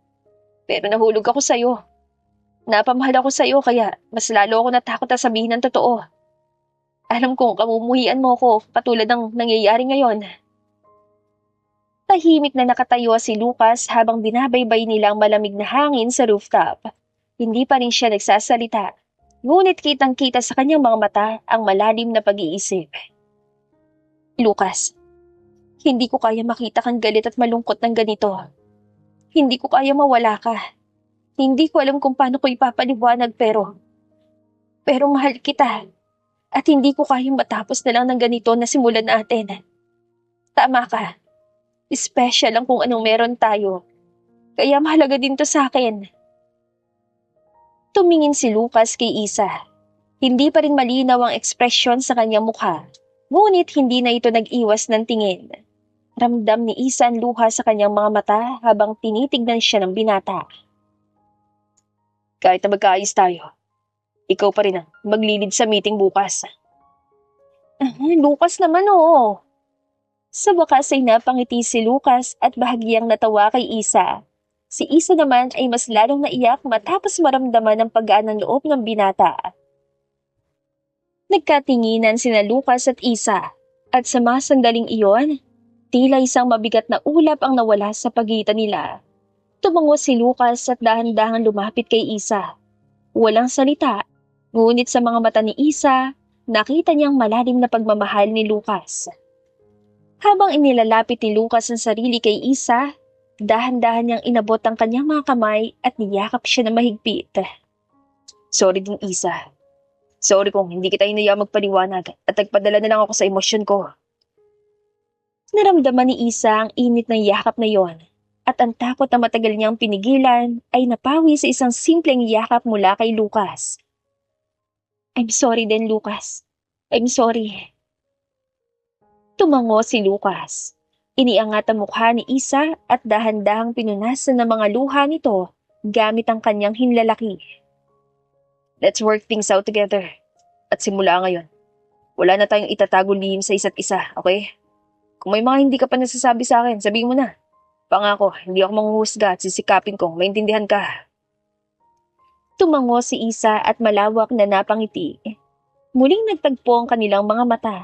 S1: Pero nahulog ako sa'yo. Napamahal ako sa'yo kaya mas lalo ako natakot na sabihin ng totoo. Alam kong kamumuhian mo ko katulad ng nangyayari ngayon. Tahimik na nakatayo si Lucas habang binabaybay nila ang malamig na hangin sa rooftop. Hindi pa rin siya nagsasalita. Ngunit kitang-kita sa kanyang mga mata ang malalim na pag-iisip. Lucas, hindi ko kaya makita kang galit at malungkot ng ganito. Hindi ko kaya mawala ka. Hindi ko alam kung paano ko ipapaliwanag pero Pero mahal kita at hindi ko kayang matapos na lang ng ganito na simulan natin. Tama ka. Special ang kung anong meron tayo. Kaya mahalaga din to sa akin. Tumingin si Lucas kay Isa. Hindi pa rin malinaw ang ekspresyon sa kanyang mukha. Ngunit hindi na ito nag-iwas ng tingin. Ramdam ni Isa ang luha sa kanyang mga mata habang tinitignan siya ng binata. Kahit na magkaayos tayo, ikaw pa rin ang maglilid sa meeting bukas. Lucas naman oo. Sa wakas ay napangiti si Lucas at bahagyang natawa kay Isa. Si Isa naman ay mas lalong naiyak matapos maramdaman ang paggaan ng loob ng binata. Nagkatinginan sina Lucas at Isa at sa mga sandaling iyon, tila isang mabigat na ulap ang nawala sa pagitan nila. Tumango si Lucas at dahan-dahan lumapit kay Isa. Walang salita, ngunit sa mga mata ni Isa, nakita niyang malalim na pagmamahal ni Lucas. Habang inilalapit ni Lucas ang sarili kay Isa, dahan-dahan niyang inabot ang kanyang mga kamay at niyakap siya na mahigpit. Sorry din Isa. Sorry kung hindi kita inaya magpaliwanag at nagpadala na lang ako sa emosyon ko. Naramdaman ni Isa ang init ng yakap na yon at ang takot na matagal niyang pinigilan ay napawi sa isang simpleng yakap mula kay Lucas. I'm sorry din Lucas. I'm sorry. Tumango si Lucas. Iniangat ang mukha ni Isa at dahan-dahang pinunasan ng mga luha nito gamit ang kanyang hinlalaki. Let's work things out together. At simula ngayon, wala na tayong itatago lihim sa isa't isa, okay? Kung may mga hindi ka pa nasasabi sa akin, sabihin mo na. Pangako, hindi ako manghuhusga at sisikapin kong maintindihan ka. Tumango si Isa at malawak na napangiti. Muling nagtagpo ang kanilang mga mata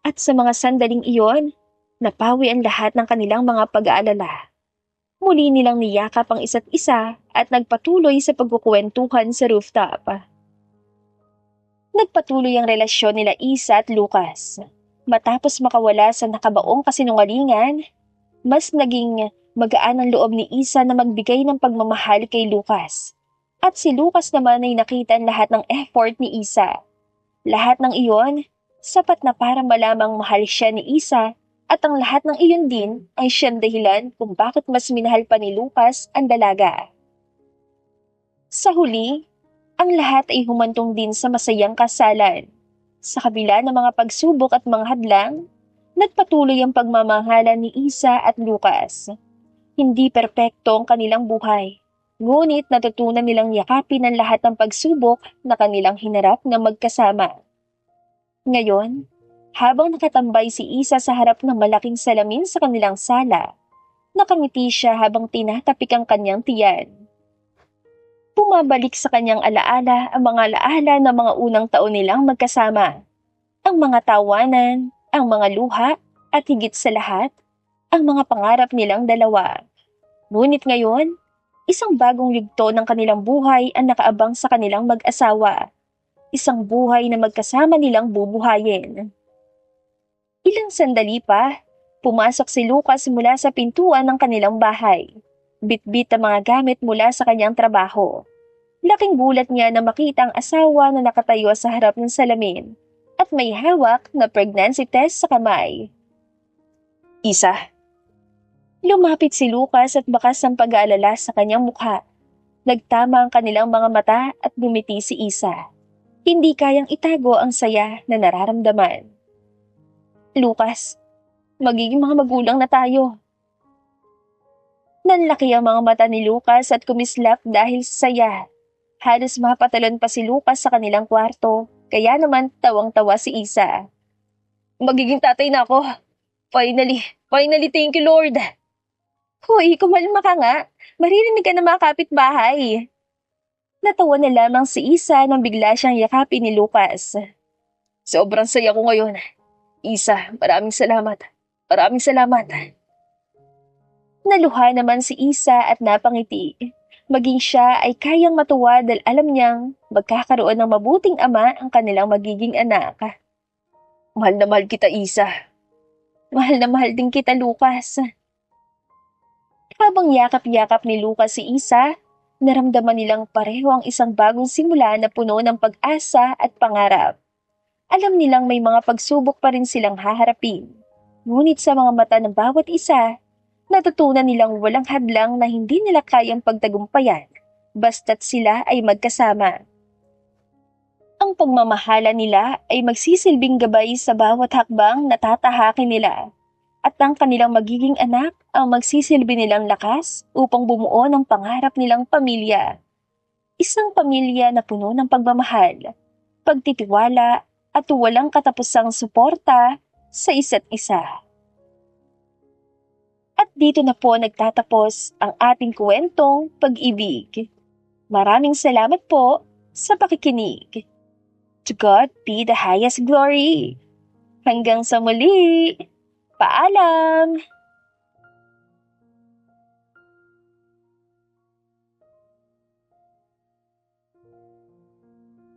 S1: at sa mga sandaling iyon, napawi ang lahat ng kanilang mga pag-aalala. Muli nilang niyakap ang isa't isa at nagpatuloy sa pagkukwentuhan sa rooftop. Nagpatuloy ang relasyon nila Isa at Lucas. Matapos makawala sa nakabaong kasinungalingan, mas naging magaan ang loob ni Isa na magbigay ng pagmamahal kay Lucas. At si Lucas naman ay nakita ang lahat ng effort ni Isa. Lahat ng iyon, sapat na para malamang mahal siya ni Isa at ang lahat ng iyon din ay siyang dahilan kung bakit mas minahal pa ni Lucas ang dalaga. Sa huli, ang lahat ay humantong din sa masayang kasalan. Sa kabila ng mga pagsubok at mga hadlang, nagpatuloy ang pagmamahalan ni Isa at Lucas. Hindi perpekto ang kanilang buhay, ngunit natutunan nilang yakapin ang lahat ng pagsubok na kanilang hinarap na magkasama. Ngayon, habang nakatambay si Isa sa harap ng malaking salamin sa kanilang sala, nakangiti siya habang tinatapik ang kanyang tiyan. Bumabalik sa kanyang alaala ang mga alaala ng mga unang taon nilang magkasama. Ang mga tawanan, ang mga luha, at higit sa lahat, ang mga pangarap nilang dalawa. Ngunit ngayon, isang bagong yugto ng kanilang buhay ang nakaabang sa kanilang mag-asawa. Isang buhay na magkasama nilang bubuhayin. Ilang sandali pa, pumasok si Lucas mula sa pintuan ng kanilang bahay. Bitbit ang mga gamit mula sa kanyang trabaho. Laking gulat niya na makita ang asawa na nakatayo sa harap ng salamin at may hawak na pregnancy test sa kamay. Isa. Lumapit si Lucas at bakas ang pag-aalala sa kanyang mukha. Nagtama ang kanilang mga mata at bumiti si Isa. Hindi kayang itago ang saya na nararamdaman. Lucas, magiging mga magulang na tayo. Nanlaki ang mga mata ni Lucas at kumislap dahil sa saya. Halos mapatalon pa si Lucas sa kanilang kwarto, kaya naman tawang-tawa si Isa. Magiging tatay na ako. Finally, thank you Lord. Hoy, kumalma ka nga. Maririnig ka na mga kapitbahay. Natawa na lamang si Isa nang bigla siyang yakapin ni Lucas. Sobrang saya ko ngayon. Isa, maraming salamat. Maraming salamat. Naluha naman si Isa at napangiti. Maging siya ay kayang matuwa dahil alam niyang magkakaroon ng mabuting ama ang kanilang magiging anak. Mahal na mahal kita, Isa. Mahal na mahal din kita, Lucas. Habang yakap-yakap ni Lucas si Isa, Naramdaman nilang pareho ang isang bagong simula na puno ng pag-asa at pangarap. Alam nilang may mga pagsubok pa rin silang haharapin. Ngunit sa mga mata ng bawat isa, natutunan nilang walang hadlang na hindi nila kayang pagtagumpayan basta't sila ay magkasama. Ang pagmamahala nila ay magsisilbing gabay sa bawat hakbang na tatahakin nila at ang kanilang magiging anak ang magsisilbi nilang lakas upang bumuo ng pangarap nilang pamilya. Isang pamilya na puno ng pagmamahal, pagtitiwala at walang katapusang suporta sa isa't isa. At dito na po nagtatapos ang ating kwentong pag-ibig. Maraming salamat po sa pakikinig. To God be the highest glory. Hanggang sa muli. Paalam!